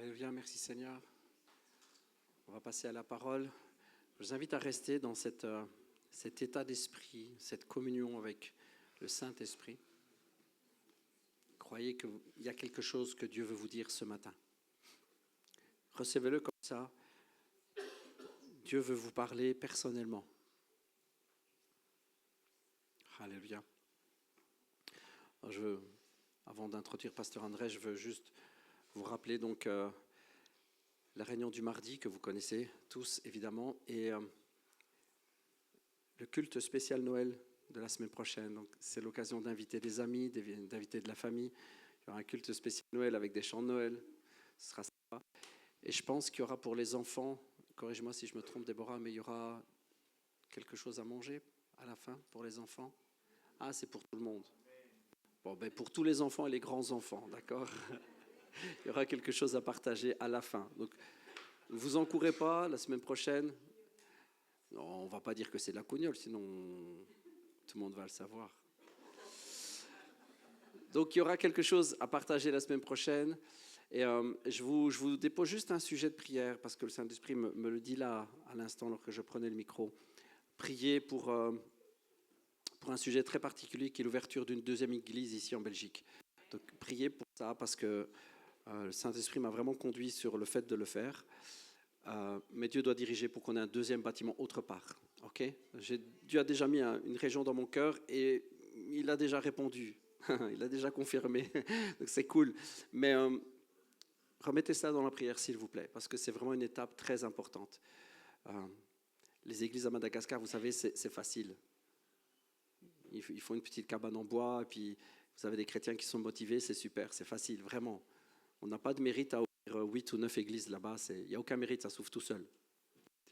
Alléluia, merci Seigneur. On va passer à la parole. Je vous invite à rester dans cet état d'esprit, cette communion avec le Saint-Esprit. Croyez qu'il y a quelque chose que Dieu veut vous dire ce matin. Recevez-le comme ça. Dieu veut vous parler personnellement. Alléluia. Avant d'introduire Pasteur André, je veux juste vous rappeler donc la réunion du mardi que vous connaissez tous évidemment et le culte spécial Noël de la semaine prochaine. Donc c'est l'occasion d'inviter des amis, d'inviter de la famille. Il y aura un culte spécial Noël avec des chants de Noël. Ce sera sympa. Et je pense qu'il y aura pour les enfants, corrige-moi si je me trompe Déborah, mais il y aura quelque chose à manger à la fin pour les enfants. Ah, c'est pour tout le monde. Bon, ben pour tous les enfants et les grands-enfants, d'accord. Il y aura quelque chose à partager à la fin. Donc, ne vous encourez pas, la semaine prochaine, non, on ne va pas dire que c'est de la cognole, sinon tout le monde va le savoir. Donc, il y aura quelque chose à partager la semaine prochaine. Et je vous dépose juste un sujet de prière, parce que le Saint-Esprit me le dit là, à l'instant, lorsque je prenais le micro. Priez pour un sujet très particulier, qui est l'ouverture d'une deuxième église ici en Belgique. Donc, priez pour ça, parce que le Saint-Esprit m'a vraiment conduit sur le fait de le faire. Mais Dieu doit diriger pour qu'on ait un deuxième bâtiment autre part. Okay? Dieu a déjà mis une région dans mon cœur et il a déjà répondu. Il a déjà confirmé. Donc c'est cool. Mais remettez ça dans la prière, s'il vous plaît, parce que c'est vraiment une étape très importante. Les églises à Madagascar, vous savez, c'est facile. Il faut une petite cabane en bois, et puis vous avez des chrétiens qui sont motivés, c'est super, c'est facile, vraiment. On n'a pas de mérite à ouvrir 8 ou 9 églises là-bas, il n'y a aucun mérite, ça s'ouvre tout seul.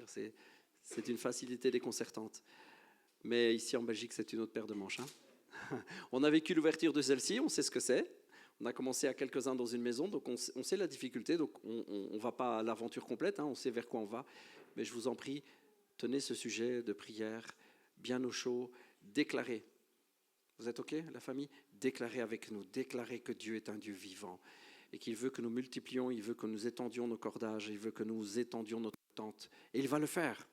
C'est une facilité déconcertante. Mais ici en Belgique, c'est une autre paire de manches. Hein. On a vécu l'ouverture de celle-ci, on sait ce que c'est. On a commencé à quelques-uns dans une maison, donc on sait la difficulté, donc on ne va pas à l'aventure complète, hein, on sait vers quoi on va. Mais je vous en prie, tenez ce sujet de prière bien au chaud, déclarez. Vous êtes OK, la famille? Déclarez avec nous, déclarez que Dieu est un Dieu vivant et qu'il veut que nous multiplions, il veut que nous étendions nos cordages, il veut que nous étendions notre tente. Et il va le faire.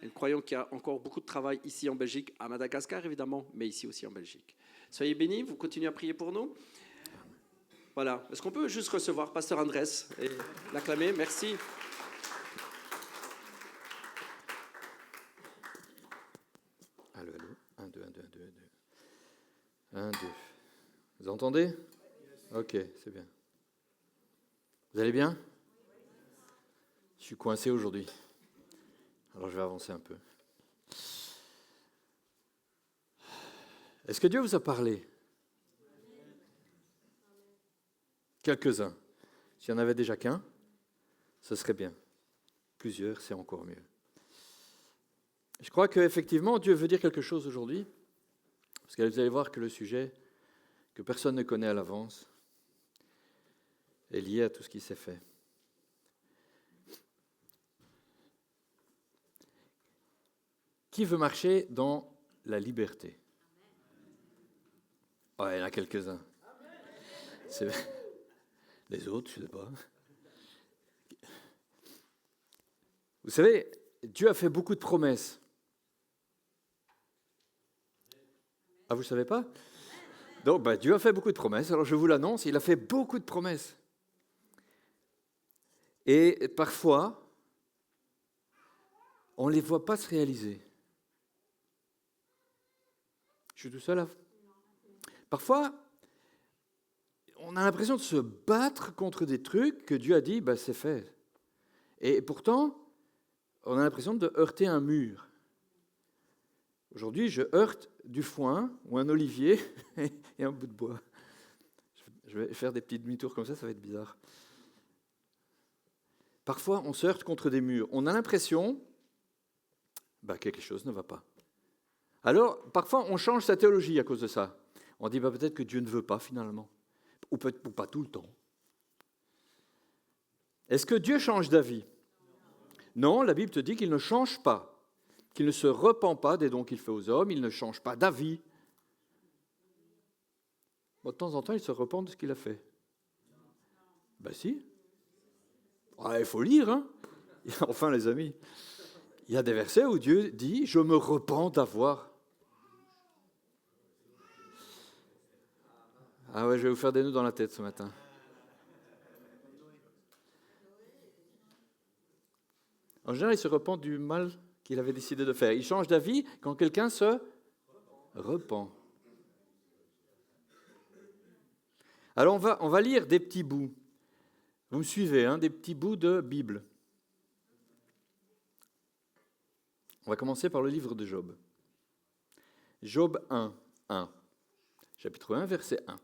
Et nous croyons qu'il y a encore beaucoup de travail ici en Belgique, à Madagascar évidemment, mais ici aussi en Belgique. Soyez bénis, vous continuez à prier pour nous. Voilà. Est-ce qu'on peut juste recevoir Pasteur Andrés et l'acclamer? Merci. Allô, allô. 1, 2, 1, 2, 1, 2, 1, 2. 1, 2. Vous entendez? Ok, c'est bien. Vous allez bien? Je suis coincé aujourd'hui. Alors je vais avancer un peu. Est-ce que Dieu vous a parlé? Quelques-uns. S'il y en avait déjà qu'un, ce serait bien. Plusieurs, c'est encore mieux. Je crois qu'effectivement, Dieu veut dire quelque chose aujourd'hui, parce que vous allez voir que le sujet que personne ne connaît à l'avance est lié à tout ce qui s'est fait. Qui veut marcher dans la liberté? Oh, il y en a quelques-uns. Les autres, je ne sais pas. Vous savez, Dieu a fait beaucoup de promesses. Ah, vous ne savez pas? Donc, Dieu a fait beaucoup de promesses. Alors, je vous l'annonce, il a fait beaucoup de promesses. Et parfois, on ne les voit pas se réaliser. Je suis tout seul là. Parfois, on a l'impression de se battre contre des trucs que Dieu a dit, c'est fait. Et pourtant, on a l'impression de heurter un mur. Aujourd'hui, je heurte du foin ou un olivier et un bout de bois. Je vais faire des petits demi-tours comme ça va être bizarre. Parfois, on se heurte contre des murs. On a l'impression que quelque chose ne va pas. Alors, parfois, on change sa théologie à cause de ça. On dit peut-être que Dieu ne veut pas finalement, ou peut-être pas tout le temps. Est-ce que Dieu change d'avis? Non, la Bible te dit qu'il ne change pas, qu'il ne se repent pas des dons qu'il fait aux hommes, il ne change pas d'avis. De temps en temps, il se repent de ce qu'il a fait. Si. Ah, il faut lire, hein. Enfin, les amis, il y a des versets où Dieu dit « Je me repens d'avoir ». Ah ouais, je vais vous faire des nœuds dans la tête ce matin. En général, il se repent du mal qu'il avait décidé de faire. Il change d'avis quand quelqu'un se repent. Alors, on va lire des petits bouts. Vous me suivez, hein, des petits bouts de Bible. On va commencer par le livre de Job. Job 1, chapitre 1, verset 1.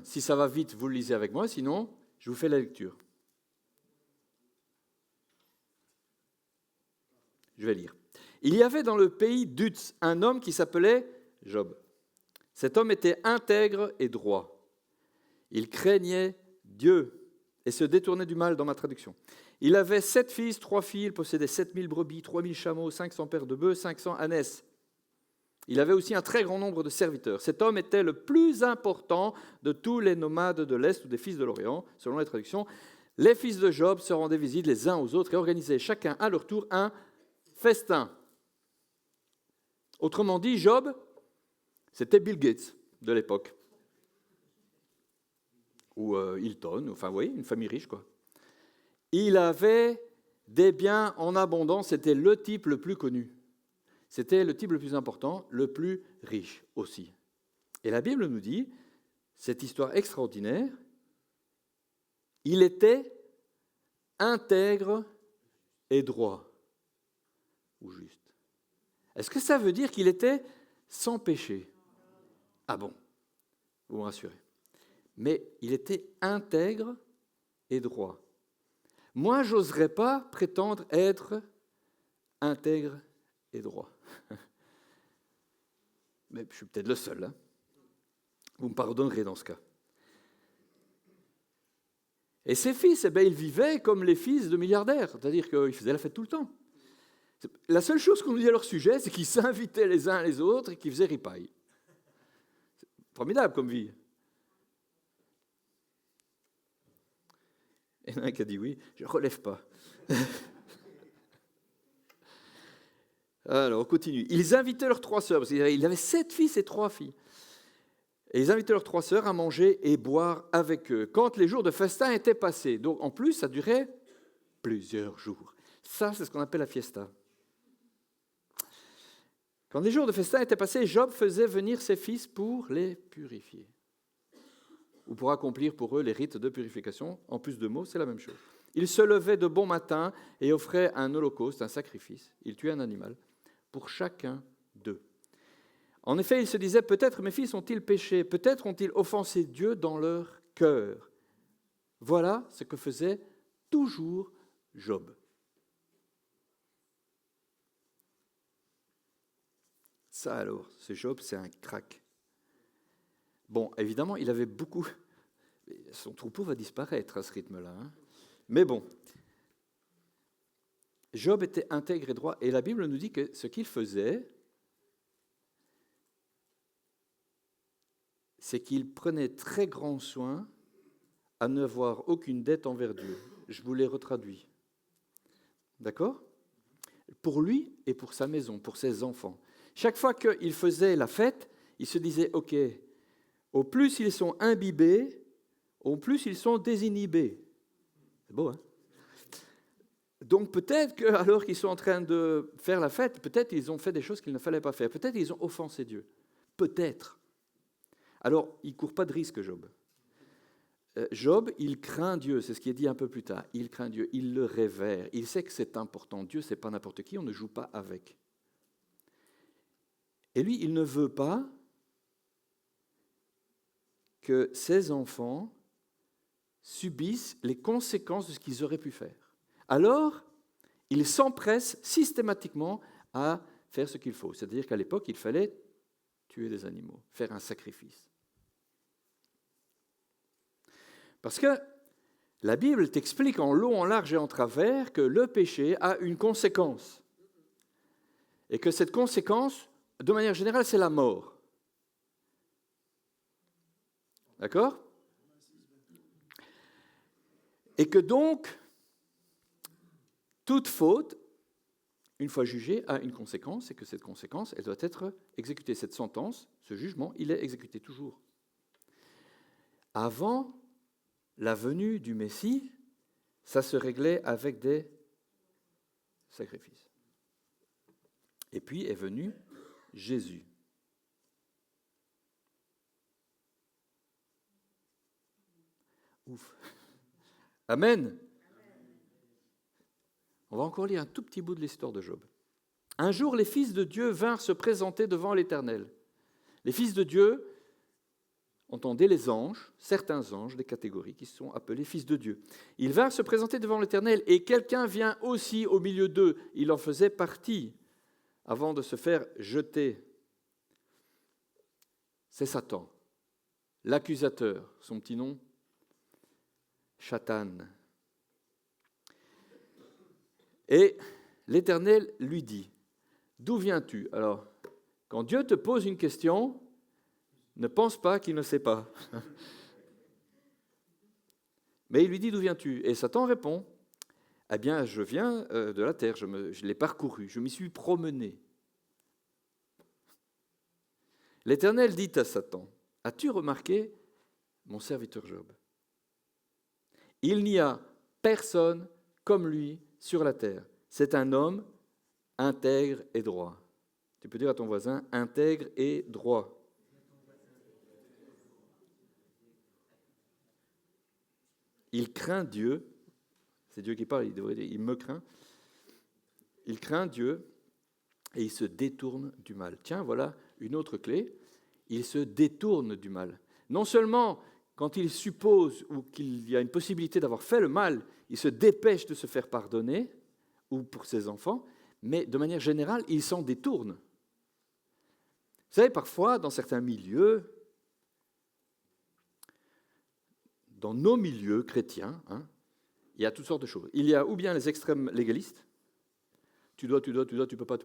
Si ça va vite, vous le lisez avec moi, sinon, je vous fais la lecture. Je vais lire. Il y avait dans le pays d'Uz un homme qui s'appelait Job. Cet homme était intègre et droit. Il craignait Dieu et se détournait du mal dans ma traduction. Il avait 7 fils, 3 filles, il possédait 7000 brebis, 3000 chameaux, 500 paires de bœufs, 500 ânesses. Il avait aussi un très grand nombre de serviteurs. Cet homme était le plus important de tous les nomades de l'Est ou des fils de l'Orient, selon les traductions. Les fils de Job se rendaient visite les uns aux autres et organisaient chacun à leur tour un festin. Autrement dit, Job, c'était Bill Gates de l'époque. Ou Hilton, enfin, vous voyez, une famille riche, quoi. Il avait des biens en abondance, c'était le type le plus connu. C'était le type le plus important, le plus riche aussi. Et la Bible nous dit, cette histoire extraordinaire, il était intègre et droit, ou juste. Est-ce que ça veut dire qu'il était sans péché? Ah bon, vous me rassurez. Mais il était intègre et droit. Moi, je n'oserais pas prétendre être intègre et droit. Mais je suis peut-être le seul. Hein. Vous me pardonnerez dans ce cas. Et ses fils, eh bien, ils vivaient comme les fils de milliardaires, c'est-à-dire qu'ils faisaient la fête tout le temps. La seule chose qu'on nous dit à leur sujet, c'est qu'ils s'invitaient les uns les autres et qu'ils faisaient ripaille. C'est formidable comme vie. Il y en a un qui a dit oui, je ne relève pas. Alors, on continue. Ils invitaient leurs 3 sœurs, parce qu'il avait 7 fils et 3 filles. Et ils invitaient leurs 3 sœurs à manger et boire avec eux, quand les jours de festin étaient passés. Donc, en plus, ça durait plusieurs jours. Ça, c'est ce qu'on appelle la fiesta. Quand les jours de festin étaient passés, Job faisait venir ses fils pour les purifier. Ou pour accomplir pour eux les rites de purification. En plus de mots, c'est la même chose. Il se levait de bon matin et offrait un holocauste, un sacrifice. Il tuait un animal pour chacun d'eux. En effet, il se disait, peut-être mes fils ont-ils péché, peut-être ont-ils offensé Dieu dans leur cœur. Voilà ce que faisait toujours Job. Ça alors, ce Job, c'est un crack. Bon, évidemment, il avait beaucoup... Son troupeau va disparaître à ce rythme-là. Hein. Mais bon, Job était intègre et droit. Et la Bible nous dit que ce qu'il faisait, c'est qu'il prenait très grand soin à n'avoir aucune dette envers Dieu. Je vous l'ai retraduit. D'accord ? Pour lui et pour sa maison, pour ses enfants. Chaque fois qu'il faisait la fête, il se disait, OK, au plus ils sont imbibés, au plus ils sont désinhibés. C'est beau, hein? Donc peut-être qu'alors qu'ils sont en train de faire la fête, peut-être ils ont fait des choses qu'il ne fallait pas faire. Peut-être ils ont offensé Dieu. Peut-être. Alors, il ne court pas de risque, Job. Job, il craint Dieu, c'est ce qui est dit un peu plus tard. Il craint Dieu, il le révère. Il sait que c'est important. Dieu, ce n'est pas n'importe qui, on ne joue pas avec. Et lui, il ne veut pas que ses enfants subissent les conséquences de ce qu'ils auraient pu faire. Alors, il s'empresse systématiquement à faire ce qu'il faut. C'est-à-dire qu'à l'époque, il fallait tuer des animaux, faire un sacrifice. Parce que la Bible t'explique en long, en large et en travers que le péché a une conséquence. Et que cette conséquence, de manière générale, c'est la mort. D'accord ? Et que donc, toute faute, une fois jugée, a une conséquence, et que cette conséquence, elle doit être exécutée. Cette sentence, ce jugement, il est exécuté toujours. Avant la venue du Messie, ça se réglait avec des sacrifices. Et puis est venu Jésus. Ouf. Amen. On va encore lire un tout petit bout de l'histoire de Job. Un jour, les fils de Dieu vinrent se présenter devant l'Éternel. Les fils de Dieu, entendez les anges, certains anges, des catégories qui sont appelés fils de Dieu. Ils vinrent se présenter devant l'Éternel et quelqu'un vient aussi au milieu d'eux. Il en faisait partie avant de se faire jeter. C'est Satan, l'accusateur, son petit nom, Satan. Et l'Éternel lui dit, d'où viens-tu? Alors, quand Dieu te pose une question, ne pense pas qu'il ne sait pas. Mais il lui dit, d'où viens-tu? Et Satan répond, eh bien, je viens de la terre, je l'ai parcouru, je m'y suis promené. L'Éternel dit à Satan, as-tu remarqué mon serviteur Job? Il n'y a personne comme lui sur la terre. C'est un homme intègre et droit. Tu peux dire à ton voisin, intègre et droit. Il craint Dieu. C'est Dieu qui parle, il devrait dire, il me craint. Il craint Dieu et il se détourne du mal. Tiens, voilà une autre clé. Il se détourne du mal. Non seulement quand il suppose ou qu'il y a une possibilité d'avoir fait le mal, il se dépêche de se faire pardonner, ou pour ses enfants, mais de manière générale, il s'en détourne. Vous savez, parfois, dans certains milieux, dans nos milieux chrétiens, il y a toutes sortes de choses. Il y a ou bien les extrêmes légalistes, tu dois, tu peux pas.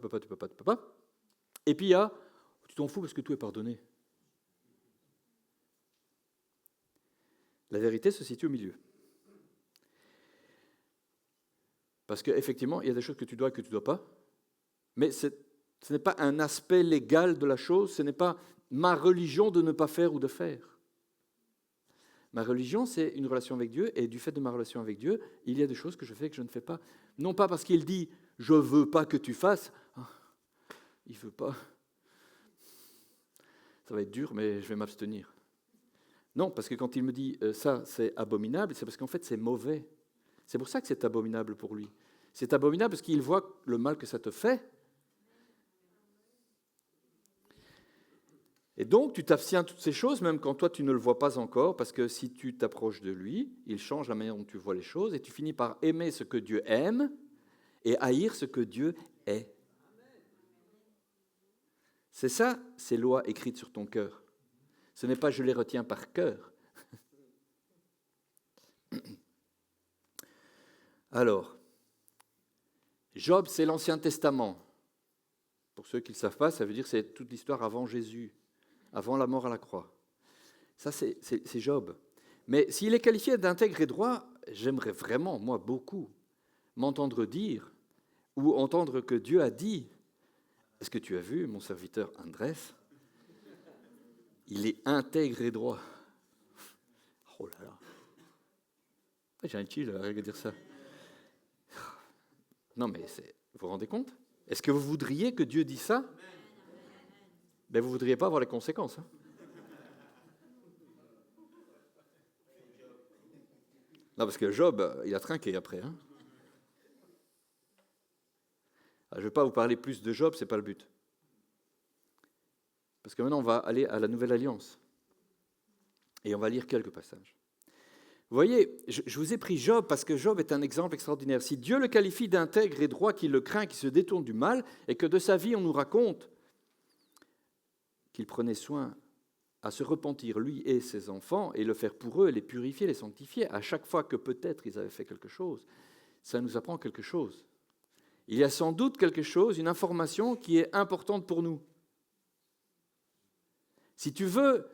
Et puis il y a, tu t'en fous parce que tout est pardonné. La vérité se situe au milieu. Parce qu'effectivement, il y a des choses que tu dois et que tu ne dois pas, mais ce n'est pas un aspect légal de la chose, ce n'est pas ma religion de ne pas faire ou de faire. Ma religion, c'est une relation avec Dieu, et du fait de ma relation avec Dieu, il y a des choses que je fais et que je ne fais pas. Non pas parce qu'il dit « je ne veux pas que tu fasses », il ne veut pas. Ça va être dur, mais je vais m'abstenir. Non, parce que quand il me dit « ça, c'est abominable », c'est parce qu'en fait, c'est mauvais. C'est pour ça que c'est abominable pour lui. C'est abominable parce qu'il voit le mal que ça te fait. Et donc, tu t'abstiens de toutes ces choses, même quand toi, tu ne le vois pas encore, parce que si tu t'approches de lui, il change la manière dont tu vois les choses, et tu finis par aimer ce que Dieu aime et haïr ce que Dieu est. C'est ça, ces lois écrites sur ton cœur. Ce n'est pas « je les retiens par cœur ». Alors, Job, c'est l'Ancien Testament. Pour ceux qui ne le savent pas, ça veut dire que c'est toute l'histoire avant Jésus, avant la mort à la croix. Ça, c'est Job. Mais s'il est qualifié d'intègre et droit, j'aimerais vraiment, moi, beaucoup, m'entendre dire ou entendre que Dieu a dit « Est-ce que tu as vu mon serviteur Andrés? Il est intègre et droit. » Oh là là. J'ai un chill à dire ça. Non, mais vous vous rendez compte? Est-ce que vous voudriez que Dieu dise ça? Ben, vous ne voudriez pas avoir les conséquences. Non, parce que Job, il a trinqué après. Je ne vais pas vous parler plus de Job, ce n'est pas le but. Parce que maintenant, on va aller à la Nouvelle Alliance. Et on va lire quelques passages. Vous voyez, je vous ai pris Job parce que Job est un exemple extraordinaire. Si Dieu le qualifie d'intègre et droit, qu'il le craint, qu'il se détourne du mal, et que de sa vie on nous raconte qu'il prenait soin à se repentir, lui et ses enfants, et le faire pour eux, les purifier, les sanctifier, à chaque fois que peut-être ils avaient fait quelque chose, ça nous apprend quelque chose. Il y a sans doute quelque chose, une information qui est importante pour nous. Si tu veux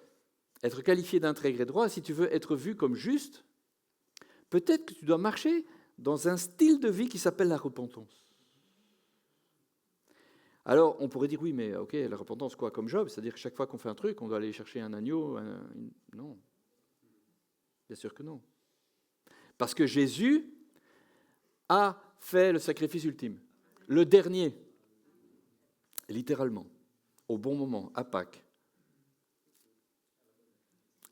être qualifié d'intègre et droit, si tu veux être vu comme juste, Peut-être que tu dois marcher dans un style de vie qui s'appelle la repentance. Alors, on pourrait dire, oui, mais ok, la repentance, quoi, comme Job, c'est-à-dire que chaque fois qu'on fait un truc, on doit aller chercher un agneau. Non, bien sûr que non. Parce que Jésus a fait le sacrifice ultime, le dernier, littéralement, au bon moment, à Pâques,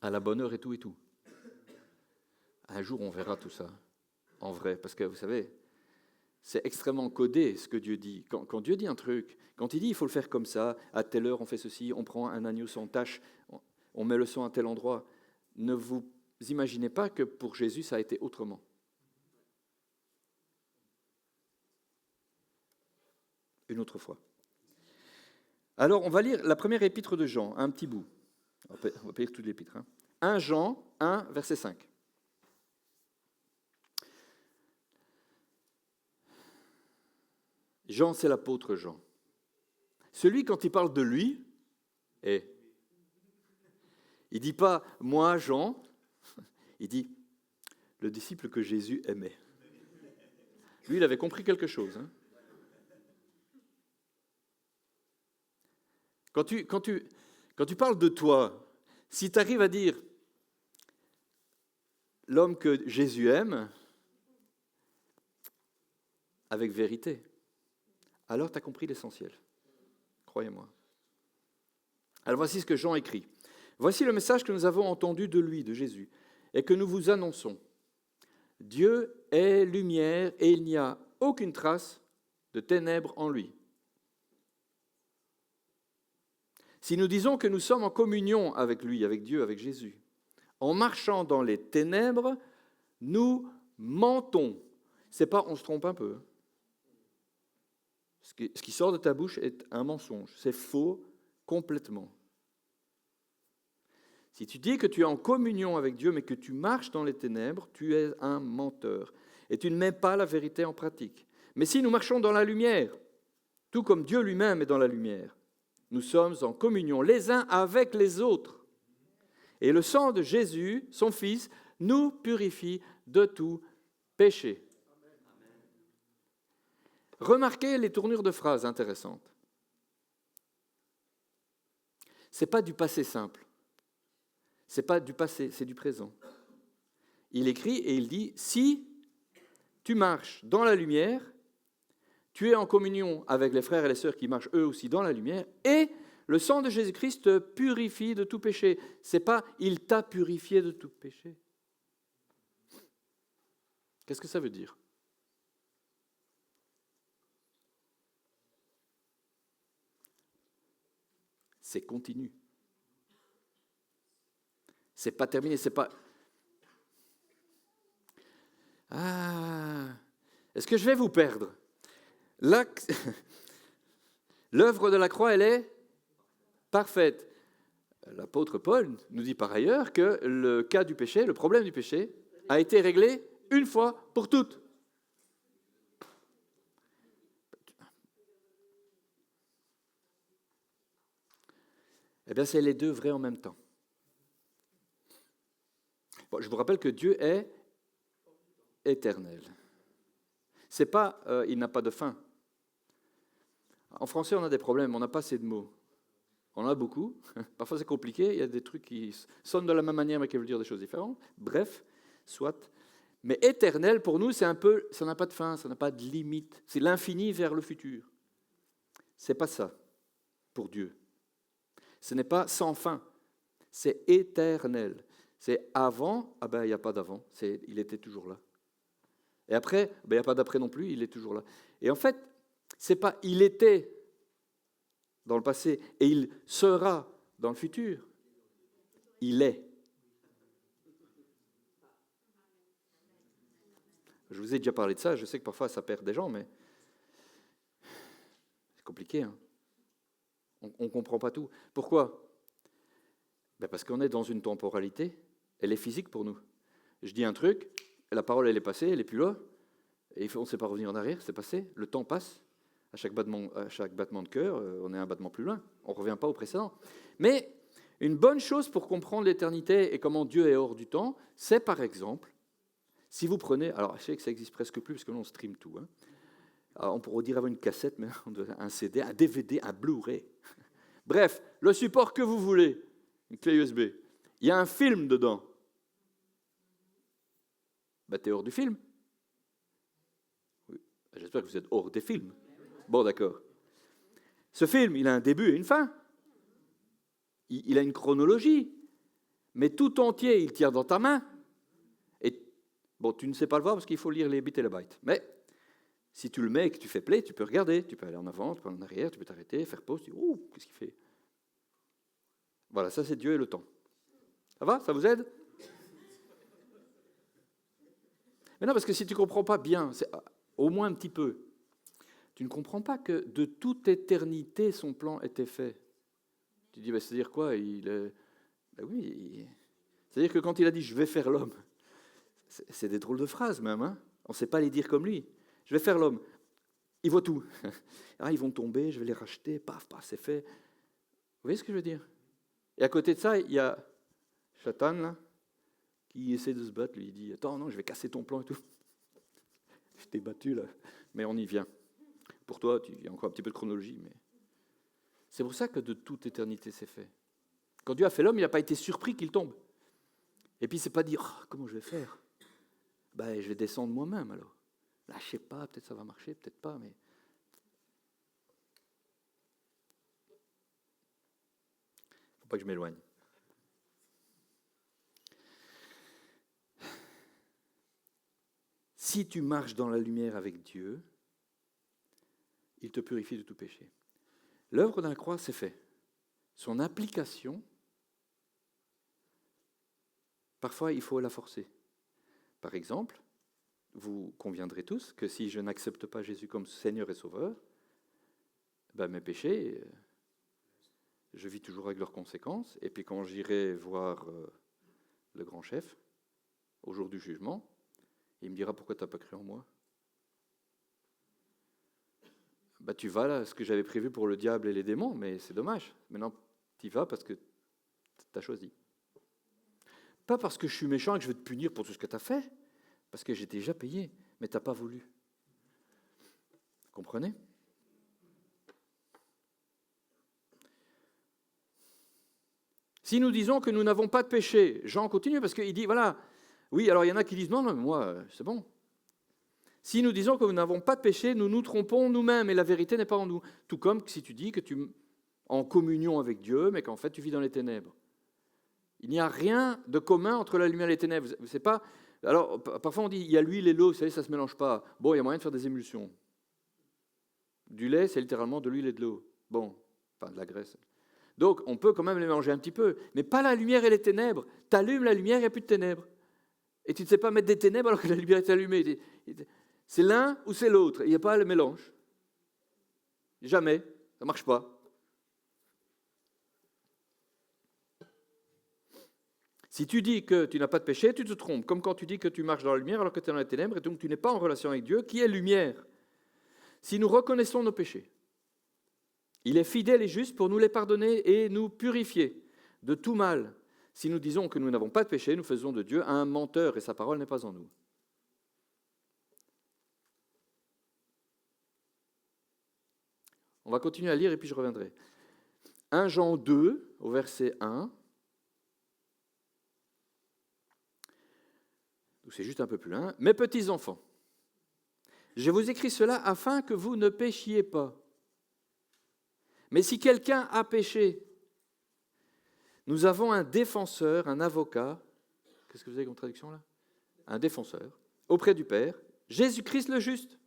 à la bonne heure et tout et tout. Un jour, on verra tout ça, en vrai, parce que vous savez, c'est extrêmement codé ce que Dieu dit. Quand Dieu dit un truc, quand il dit il faut le faire comme ça, à telle heure on fait ceci, on prend un agneau sans tache, on met le sang à tel endroit, ne vous imaginez pas que pour Jésus ça a été autrement. Une autre fois. Alors on va lire la première épître de Jean, un petit bout. On va pas lire toute l'épître. 1 Jean 1, verset 5. Jean, c'est l'apôtre Jean. Celui, quand il parle de lui, il ne dit pas « moi, Jean », il dit « le disciple que Jésus aimait ». Lui, il avait compris quelque chose. Quand tu parles de toi, si tu arrives à dire « l'homme que Jésus aime », avec vérité, alors tu as compris l'essentiel. Croyez-moi. Alors voici ce que Jean écrit. Voici le message que nous avons entendu de lui, de Jésus, et que nous vous annonçons. Dieu est lumière et il n'y a aucune trace de ténèbres en lui. Si nous disons que nous sommes en communion avec lui, avec Dieu, avec Jésus, en marchant dans les ténèbres, nous mentons. C'est pas on se trompe un peu. Ce qui sort de ta bouche est un mensonge. C'est faux complètement. Si tu dis que tu es en communion avec Dieu, mais que tu marches dans les ténèbres, tu es un menteur. Et tu ne mets pas la vérité en pratique. Mais si nous marchons dans la lumière, tout comme Dieu lui-même est dans la lumière, nous sommes en communion les uns avec les autres. Et le sang de Jésus, son Fils, nous purifie de tout péché. Remarquez les tournures de phrases intéressantes. Ce n'est pas du passé simple. Ce n'est pas du passé, c'est du présent. Il écrit et il dit, si tu marches dans la lumière, tu es en communion avec les frères et les sœurs qui marchent eux aussi dans la lumière, et le sang de Jésus-Christ te purifie de tout péché. Ce n'est pas il t'a purifié de tout péché. Qu'est-ce que ça veut dire ? C'est continu. C'est pas terminé, c'est pas... Ah, est-ce que je vais vous perdre ? L'œuvre de la croix, elle est parfaite. L'apôtre Paul nous dit par ailleurs que le cas du péché, le problème du péché, a été réglé une fois pour toutes. Eh bien, c'est les deux vrais en même temps. Bon, je vous rappelle que Dieu est éternel. C'est pas, il n'a pas de fin. En français, on a des problèmes, on n'a pas assez de mots. On en a beaucoup. Parfois, c'est compliqué. Il y a des trucs qui sonnent de la même manière, mais qui veulent dire des choses différentes. Bref, soit. Mais éternel, pour nous, c'est un peu, ça n'a pas de fin, ça n'a pas de limite. C'est l'infini vers le futur. C'est pas ça pour Dieu. Ce n'est pas sans fin, c'est éternel. C'est avant, ah ben il n'y a pas d'avant, il était toujours là. Et après, ben, il n'y a pas d'après non plus, il est toujours là. Et en fait, c'est pas il était dans le passé et il sera dans le futur. Il est. Je vous ai déjà parlé de ça, je sais que parfois ça perd des gens, mais c'est compliqué, hein. On ne comprend pas tout. Pourquoi ? Ben parce qu'on est dans une temporalité, elle est physique pour nous. Je dis un truc, la parole elle est passée, elle n'est plus là, et on ne sait pas revenir en arrière, c'est passé, le temps passe, à chaque battement de cœur, on est un battement plus loin, on ne revient pas au précédent. Mais une bonne chose pour comprendre l'éternité et comment Dieu est hors du temps, c'est par exemple, Si vous prenez, alors je sais que ça existe presque plus parce que là on stream tout. Hein. Alors, on pourrait dire avoir une cassette, mais un CD, un DVD, un Blu-ray. Bref, le support que vous voulez, une clé USB. Il y a un film dedans. Ben, t'es hors du film. Oui. J'espère que vous êtes hors des films. Bon, d'accord. Ce film, il a un début et une fin. Il a une chronologie. Mais tout entier, il tient dans ta main. Et bon, tu ne sais pas le voir parce qu'il faut lire les bits et les bytes. Mais si tu le mets et que tu fais play, tu peux regarder. Tu peux aller en avant, tu peux aller en arrière, tu peux t'arrêter, faire pause. Tu dis, oh, qu'est-ce qu'il fait? Voilà, ça c'est Dieu et le temps. Ça va? Ça vous aide? Mais non, parce que si tu ne comprends pas bien, au moins un petit peu, tu ne comprends pas que de toute éternité, son plan était fait. Tu dis, c'est-à-dire quoi? Oui, c'est-à-dire que quand il a dit « je vais faire l'homme », c'est des drôles de phrases même, hein, on ne sait pas les dire comme lui. Je vais faire l'homme. Il voit tout. Ah, ils vont tomber, je vais les racheter, paf, paf, c'est fait. Vous voyez ce que je veux dire? Et à côté de ça, il y a Satan, là, qui essaie de se battre. Lui, il dit « attends, non, je vais casser ton plan et tout. » Je t'ai battu, là, mais on y vient. Pour toi, il y a encore un petit peu de chronologie, mais... C'est pour ça que de toute éternité, c'est fait. Quand Dieu a fait l'homme, il n'a pas été surpris qu'il tombe. Et puis, c'est pas dire oh, « comment je vais faire ?» Ben, je vais descendre moi-même, alors. Là, je ne sais pas, peut-être ça va marcher, peut-être pas, mais... Il ne faut pas que je m'éloigne. Si tu marches dans la lumière avec Dieu, il te purifie de tout péché. L'œuvre de la croix, c'est fait. Son application, parfois, il faut la forcer. Par exemple, vous conviendrez tous que si je n'accepte pas Jésus comme Seigneur et Sauveur, ben mes péchés, je vis toujours avec leurs conséquences. Et puis quand j'irai voir le grand chef, au jour du jugement, il me dira « pourquoi tu n'as pas cru en moi ?» Ben, tu vas là, ce que j'avais prévu pour le diable et les démons, mais c'est dommage. Maintenant, tu y vas parce que tu as choisi. Pas parce que je suis méchant et que je veux te punir pour tout ce que tu as fait, parce que j'ai déjà payé, mais tu n'as pas voulu. Vous comprenez? Si nous disons que nous n'avons pas de péché, Jean continue parce qu'il dit, voilà, oui, alors il y en a qui disent, non, non, moi, c'est bon. Si nous disons que nous n'avons pas de péché, nous nous trompons nous-mêmes et la vérité n'est pas en nous. Tout comme si tu dis que tu es en communion avec Dieu, mais qu'en fait tu vis dans les ténèbres. Il n'y a rien de commun entre la lumière et les ténèbres. C'est pas... Alors, parfois on dit, il y a l'huile et l'eau, vous savez, ça ne se mélange pas. Bon, il y a moyen de faire des émulsions. Du lait, c'est littéralement de l'huile et de l'eau. Bon, enfin de la graisse. Donc, on peut quand même les mélanger un petit peu, mais pas la lumière et les ténèbres. Tu allumes la lumière, il n'y a plus de ténèbres. Et tu ne sais pas mettre des ténèbres alors que la lumière est allumée. C'est l'un ou c'est l'autre. Il n'y a pas le mélange. Jamais. Ça ne marche pas. Si tu dis que tu n'as pas de péché, tu te trompes. Comme quand tu dis que tu marches dans la lumière alors que tu es dans les ténèbres, et donc tu n'es pas en relation avec Dieu, qui est lumière. Si nous reconnaissons nos péchés, il est fidèle et juste pour nous les pardonner et nous purifier de tout mal. Si nous disons que nous n'avons pas de péché, nous faisons de Dieu un menteur et sa parole n'est pas en nous. On va continuer à lire et puis je reviendrai. 1 Jean 2, au verset 1. C'est juste un peu plus loin. « Mes petits enfants, je vous écris cela afin que vous ne péchiez pas. Mais si quelqu'un a péché, nous avons un défenseur, un avocat. » Qu'est-ce que vous avez comme traduction là? Un défenseur. Auprès du Père, Jésus-Christ le juste.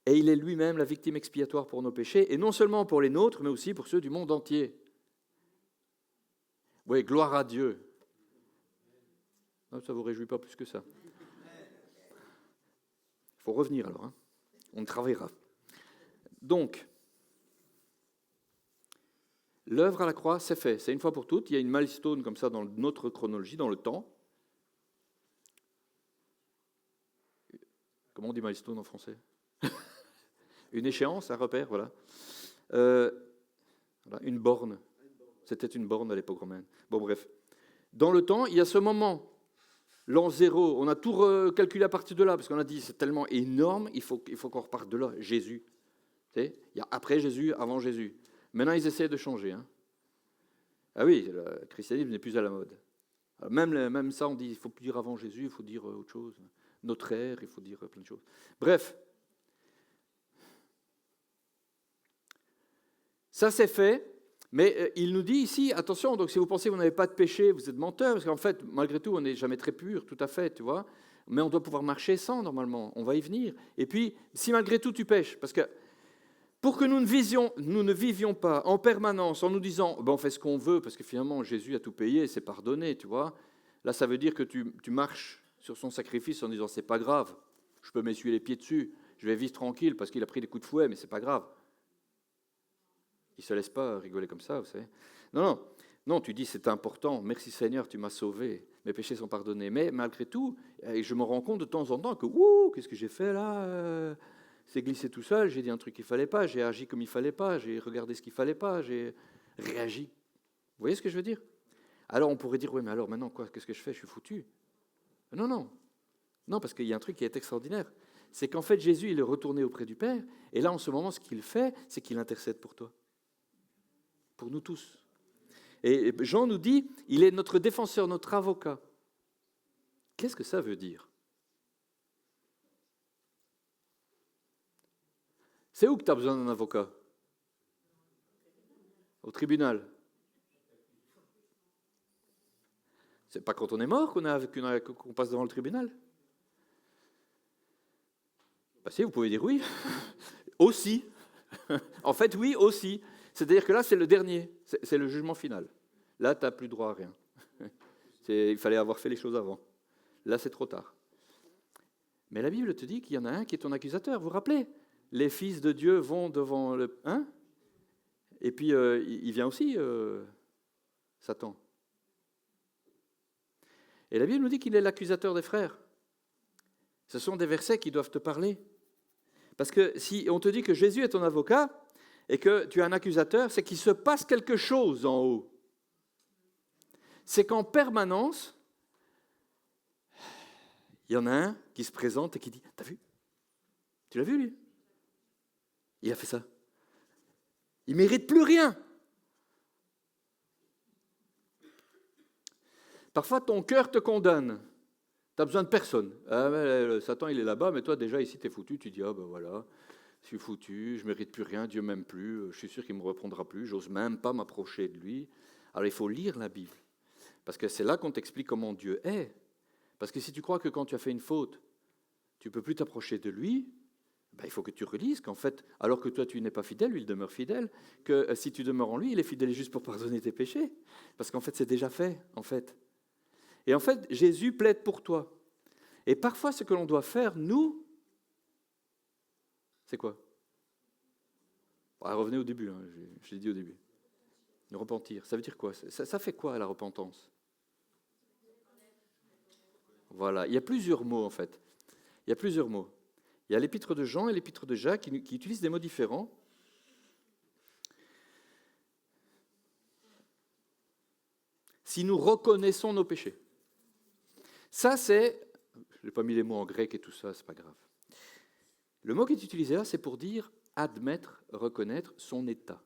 Et il est lui-même la victime expiatoire pour nos péchés, et non seulement pour les nôtres, mais aussi pour ceux du monde entier. Oui, gloire à Dieu. Non, ça ne vous réjouit pas plus que ça. Il faut revenir alors, hein. On travaillera. Donc, l'œuvre à la croix, c'est fait. C'est une fois pour toutes. Il y a une milestone comme ça dans notre chronologie, dans le temps. Comment on dit milestone en français? Une échéance, un repère, voilà. Voilà. Une borne. C'était une borne à l'époque romaine. Bon, bref. Dans le temps, il y a ce moment. l'an zéro, on a tout recalculé à partir de là, parce qu'on a dit c'est tellement énorme, il faut qu'on reparte de là. Jésus. Tu sais, il y a après Jésus, avant Jésus. Maintenant, ils essaient de changer. Hein. Ah oui, le christianisme n'est plus à la mode. Alors même ça, on dit il ne faut plus dire avant Jésus, il faut dire autre chose. Notre ère, il faut dire plein de choses. Bref. Ça, c'est fait. Mais il nous dit ici, attention, donc si vous pensez que vous n'avez pas de péché, vous êtes menteur, parce qu'en fait, malgré tout, on n'est jamais très pur, tout à fait, tu vois. Mais on doit pouvoir marcher sans, normalement, on va y venir. Et puis, si malgré tout tu pêches, parce que pour que nous ne vivions pas en permanence en nous disant, ben, on fait ce qu'on veut, parce que finalement, Jésus a tout payé, c'est pardonné, tu vois. Là, ça veut dire que tu marches sur son sacrifice en disant, c'est pas grave, je peux m'essuyer les pieds dessus, je vais vivre tranquille, parce qu'il a pris des coups de fouet, mais c'est pas grave. Il ne se laisse pas rigoler comme ça, vous savez. Non, tu dis c'est important, merci Seigneur, tu m'as sauvé, mes péchés sont pardonnés. Mais malgré tout, je me rends compte de temps en temps que, qu'est-ce que j'ai fait là C'est glissé tout seul, j'ai dit un truc qu'il ne fallait pas, j'ai agi comme il ne fallait pas, j'ai regardé ce qu'il ne fallait pas, j'ai réagi. Vous voyez ce que je veux dire? Alors on pourrait dire, oui, mais alors maintenant, quoi, qu'est-ce que je fais? Je suis foutu. Non, parce qu'il y a un truc qui est extraordinaire. C'est qu'en fait, Jésus, il est retourné auprès du Père, et là, en ce moment, ce qu'il fait, c'est qu'il intercède pour toi. Pour nous tous. Et Jean nous dit, il est notre défenseur, notre avocat. Qu'est-ce que ça veut dire? C'est où que tu as besoin d'un avocat? Au tribunal. C'est pas quand on est mort qu'on passe devant le tribunal? Ben si, vous pouvez dire oui. Aussi. En fait, oui, aussi. C'est-à-dire que là, c'est le dernier, c'est le jugement final. Là, tu n'as plus droit à rien. Il fallait avoir fait les choses avant. Là, c'est trop tard. Mais la Bible te dit qu'il y en a un qui est ton accusateur. Vous vous rappelez? Les fils de Dieu vont devant le... Hein? Et puis, il vient aussi, Satan. Et la Bible nous dit qu'il est l'accusateur des frères. Ce sont des versets qui doivent te parler. Parce que si on te dit que Jésus est ton avocat, et que tu as un accusateur, c'est qu'il se passe quelque chose en haut. C'est qu'en permanence, il y en a un qui se présente et qui dit, t'as vu? Tu l'as vu, lui? Il a fait ça. Il ne mérite plus rien. Parfois, ton cœur te condamne. Tu n'as besoin de personne. Ah, mais, Satan, il est là-bas, mais toi, déjà, ici, tu es foutu. Tu dis, ah ben voilà, je suis foutu, je ne mérite plus rien, Dieu ne m'aime plus, je suis sûr qu'il ne me reprendra plus, j'ose même pas m'approcher de lui. Alors, il faut lire la Bible. Parce que c'est là qu'on t'explique comment Dieu est. Parce que si tu crois que quand tu as fait une faute, tu ne peux plus t'approcher de lui, ben, il faut que tu relises qu'en fait, alors que toi tu n'es pas fidèle, lui il demeure fidèle, que si tu demeures en lui, il est fidèle juste pour pardonner tes péchés. Parce qu'en fait, c'est déjà fait, en fait. Et en fait, Jésus plaide pour toi. Et parfois, ce que l'on doit faire, nous, c'est quoi? Revenez au début, hein, je l'ai dit au début. Le repentir, ça veut dire quoi? Ça fait quoi la repentance? Voilà, il y a plusieurs mots en fait. Il y a plusieurs mots. Il y a l'épître de Jean et l'épître de Jacques qui utilisent des mots différents. Si nous reconnaissons nos péchés. Ça c'est, je n'ai pas mis les mots en grec et tout ça, c'est pas grave. Le mot qui est utilisé là, c'est pour dire admettre, reconnaître son état.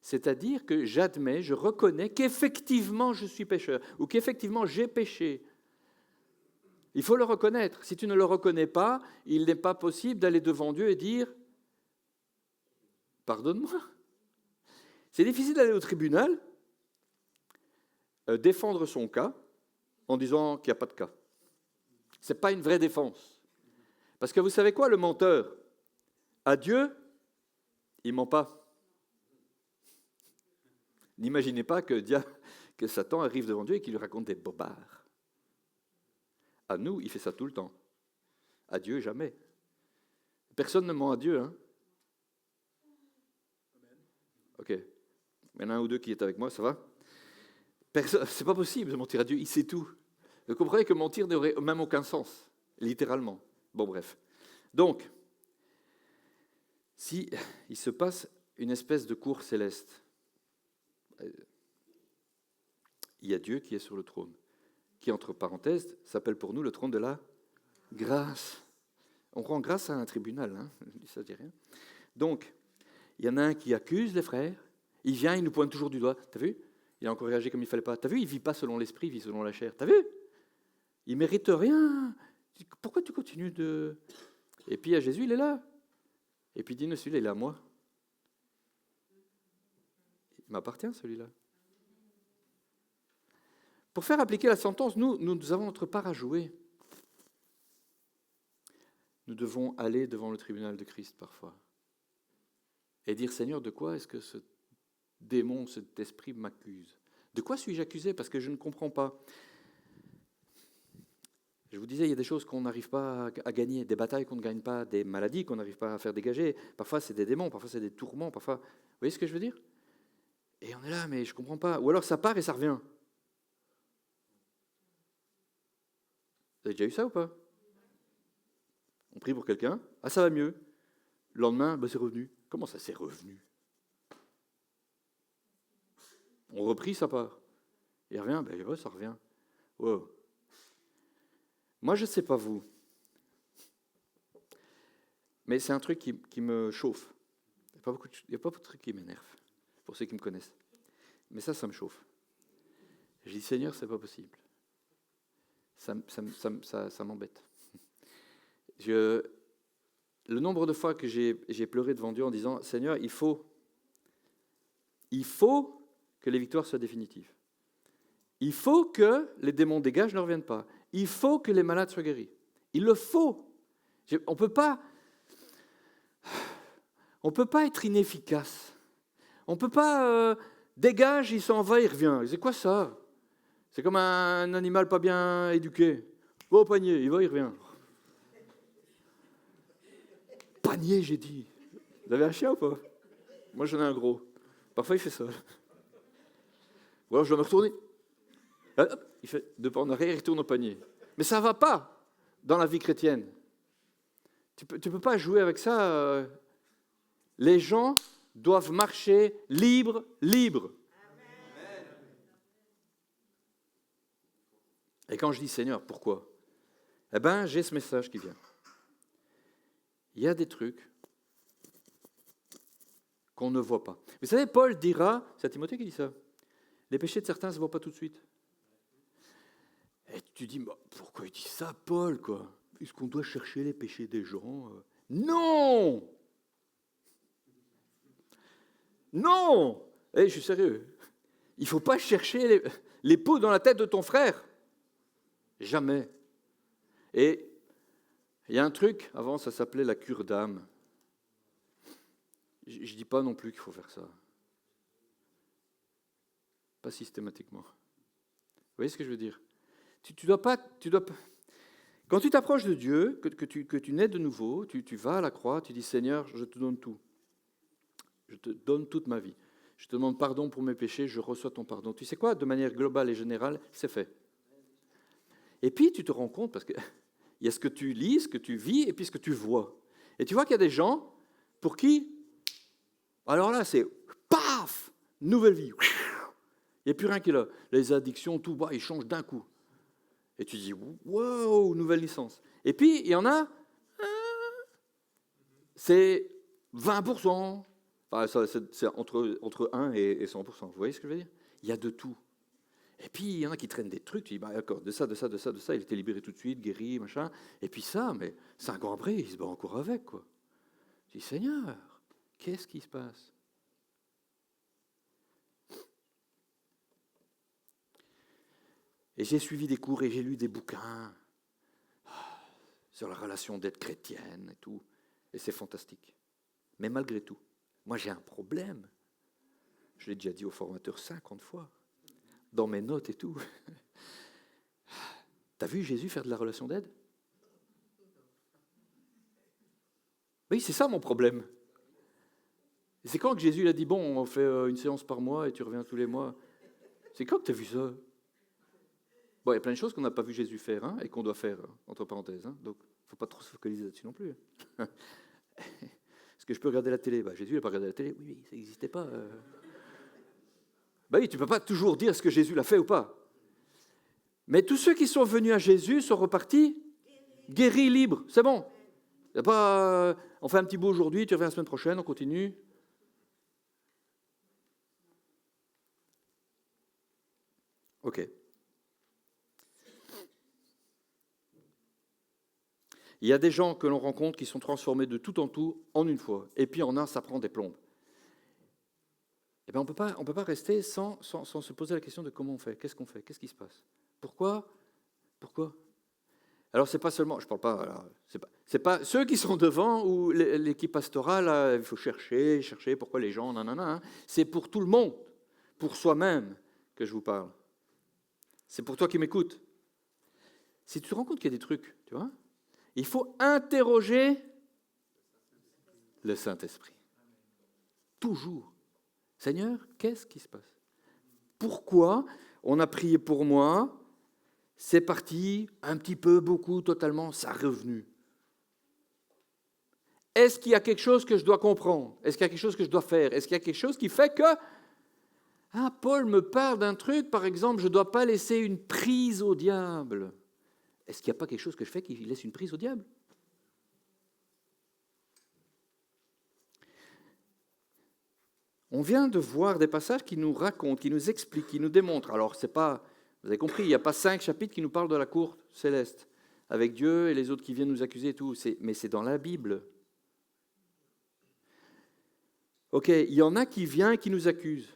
C'est-à-dire que j'admets, je reconnais qu'effectivement je suis pécheur ou qu'effectivement j'ai péché. Il faut le reconnaître. Si tu ne le reconnais pas, il n'est pas possible d'aller devant Dieu et dire « Pardonne-moi ». C'est difficile d'aller au tribunal, défendre son cas en disant qu'il n'y a pas de cas. Ce n'est pas une vraie défense. Parce que vous savez quoi, le menteur? À Dieu, il ne ment pas. N'imaginez pas que Satan arrive devant Dieu et qu'il lui raconte des bobards. À nous, il fait ça tout le temps. À Dieu, jamais. Personne ne ment à Dieu. Hein? Ok. Il y en a un ou deux qui est avec moi, ça va? C'est pas possible de mentir à Dieu, il sait tout. Vous comprenez que mentir n'aurait même aucun sens, littéralement. Bon, bref. Donc, si il se passe une espèce de cour céleste, il y a Dieu qui est sur le trône. qui, entre parenthèses, s'appelle pour nous le trône de la grâce. On rend grâce à un tribunal, hein, ça ne dit rien. Donc, il y en a un qui accuse les frères, il vient, il nous pointe toujours du doigt. T'as vu? Il a encore réagi comme il ne fallait pas. T'as vu? Il ne vit pas selon l'esprit, il vit selon la chair. T'as vu? Il ne mérite rien. Pourquoi tu continues de... Et puis, il y a Jésus, il est là. Et puis, il dit, celui-là, il est à moi. Il m'appartient, celui-là. Pour faire appliquer la sentence, nous avons notre part à jouer. Nous devons aller devant le tribunal de Christ parfois et dire, Seigneur, de quoi est-ce que ce démon, cet esprit m'accuse? De quoi suis-je accusé? Parce que je ne comprends pas. Je vous disais, il y a des choses qu'on n'arrive pas à gagner, des batailles qu'on ne gagne pas, des maladies qu'on n'arrive pas à faire dégager. Parfois, c'est des démons, parfois, c'est des tourments, parfois... Vous voyez ce que je veux dire? Et on est là, mais je ne comprends pas. Ou alors, ça part et ça revient. Vous avez déjà eu ça ou pas? On prie pour quelqu'un, ah ça va mieux. Le lendemain, c'est revenu. Comment ça, c'est revenu? On reprie, ça part. Il revient, ça revient. Wow. Moi, je ne sais pas vous, mais c'est un truc qui me chauffe. Il n'y a pas beaucoup de trucs qui m'énervent, pour ceux qui me connaissent. Mais ça me chauffe. Je dis, Seigneur, c'est pas possible. Ça m'embête. Le nombre de fois que j'ai pleuré devant Dieu en disant, Seigneur, il faut que les victoires soient définitives. Il faut que les démons dégagent, ne reviennent pas. Il faut que les malades soient guéris. Il le faut. On ne peut pas être inefficace. On ne peut pas dégage, il s'en va, il revient. C'est quoi ça? C'est comme un animal pas bien éduqué. Va au panier, il va, il revient. Panier, j'ai dit. Vous avez un chien ou pas? Moi, j'en ai un gros. Parfois, il fait ça. Ou alors, je dois me retourner. Hop, il fait 2 pas en arrière, il retourne au panier. Mais ça ne va pas dans la vie chrétienne. Tu peux pas jouer avec ça. Les gens doivent marcher libres. Amen. Et quand je dis Seigneur, pourquoi? J'ai ce message qui vient. Il y a des trucs qu'on ne voit pas. Vous savez, Paul dira, c'est à Timothée qui dit ça, les péchés de certains ne se voient pas tout de suite. Et tu dis, pourquoi il dit ça, Paul, quoi? Est-ce qu'on doit chercher les péchés des gens? Non! Non! Je suis sérieux. Il ne faut pas chercher les poux dans la tête de ton frère. Jamais. Et il y a un truc, avant ça s'appelait la cure d'âme. Je ne dis pas non plus qu'il faut faire ça. Pas systématiquement. Vous voyez ce que je veux dire? Tu dois pas. Quand tu t'approches de Dieu, que tu nais de nouveau, tu vas à la croix, tu dis Seigneur, je te donne tout. Je te donne toute ma vie. Je te demande pardon pour mes péchés, je reçois ton pardon. Tu sais quoi? De manière globale et générale, c'est fait. Et puis tu te rends compte, parce qu'il y a ce que tu lis, ce que tu vis, et puis ce que tu vois. Et tu vois qu'il y a des gens pour qui, alors là, c'est paf, nouvelle vie. Il n'y a plus rien qui est là. Les addictions, tout, ils changent d'un coup. Et tu dis, wow, nouvelle licence. Et puis, il y en a, c'est 20%. Enfin, c'est entre 1 et 100%. Vous voyez ce que je veux dire? Il y a de tout. Et puis, il y en a qui traînent des trucs. Tu dis, d'accord, de ça, il était libéré tout de suite, guéri, machin. Et puis ça, mais 5 ans après, il se bat encore avec, quoi. Je dis, Seigneur, qu'est-ce qui se passe? Et j'ai suivi des cours et j'ai lu des bouquins sur la relation d'être chrétienne et tout. Et c'est fantastique. Mais malgré tout, moi j'ai un problème. Je l'ai déjà dit au formateur 50 fois, dans mes notes et tout. T'as vu Jésus faire de la relation d'aide? Oui, c'est ça mon problème. Et c'est quand que Jésus il a dit, bon, on fait une séance par mois et tu reviens tous les mois? C'est quand que tu as vu ça? Bon, il y a plein de choses qu'on n'a pas vu Jésus faire et qu'on doit faire, entre parenthèses. Donc, il ne faut pas trop se focaliser là-dessus non plus. Est-ce que je peux regarder la télé? Jésus n'a pas regardé la télé. Oui, ça n'existait pas. Oui, tu ne peux pas toujours dire ce que Jésus l'a fait ou pas. Mais tous ceux qui sont venus à Jésus sont repartis guéris, libres. C'est bon. Y a pas, on fait un petit bout aujourd'hui, tu reviens la semaine prochaine, on continue. Ok. Il y a des gens que l'on rencontre qui sont transformés de tout en une fois. Et puis en un, ça prend des plombes. Eh bien, on peut pas rester sans se poser la question de comment on fait, qu'est-ce qui se passe, pourquoi. Alors c'est pas seulement, je parle pas, alors, c'est pas ceux qui sont devant ou l'équipe pastorale, là, il faut chercher pourquoi les gens, nanana, hein. C'est pour tout le monde, pour soi-même que je vous parle. C'est pour toi qui m'écoutes. Si tu te rends compte qu'il y a des trucs, tu vois, il faut interroger le Saint-Esprit. Toujours. Seigneur, qu'est-ce qui se passe? Pourquoi on a prié pour moi? C'est parti, un petit peu, beaucoup, totalement, ça est revenu. Est-ce qu'il y a quelque chose que je dois comprendre? Est-ce qu'il y a quelque chose que je dois faire? Est-ce qu'il y a quelque chose qui fait que... Ah, Paul me parle d'un truc, par exemple, je ne dois pas laisser une prise au diable. Est-ce qu'il n'y a pas quelque chose que je fais qui laisse une prise au diable? On vient de voir des passages qui nous racontent, qui nous expliquent, qui nous démontrent. Alors, c'est pas, vous avez compris, il n'y a pas 5 chapitres qui nous parlent de la cour céleste, avec Dieu et les autres qui viennent nous accuser et tout. Mais c'est dans la Bible. Ok, il y en a qui viennent et qui nous accusent.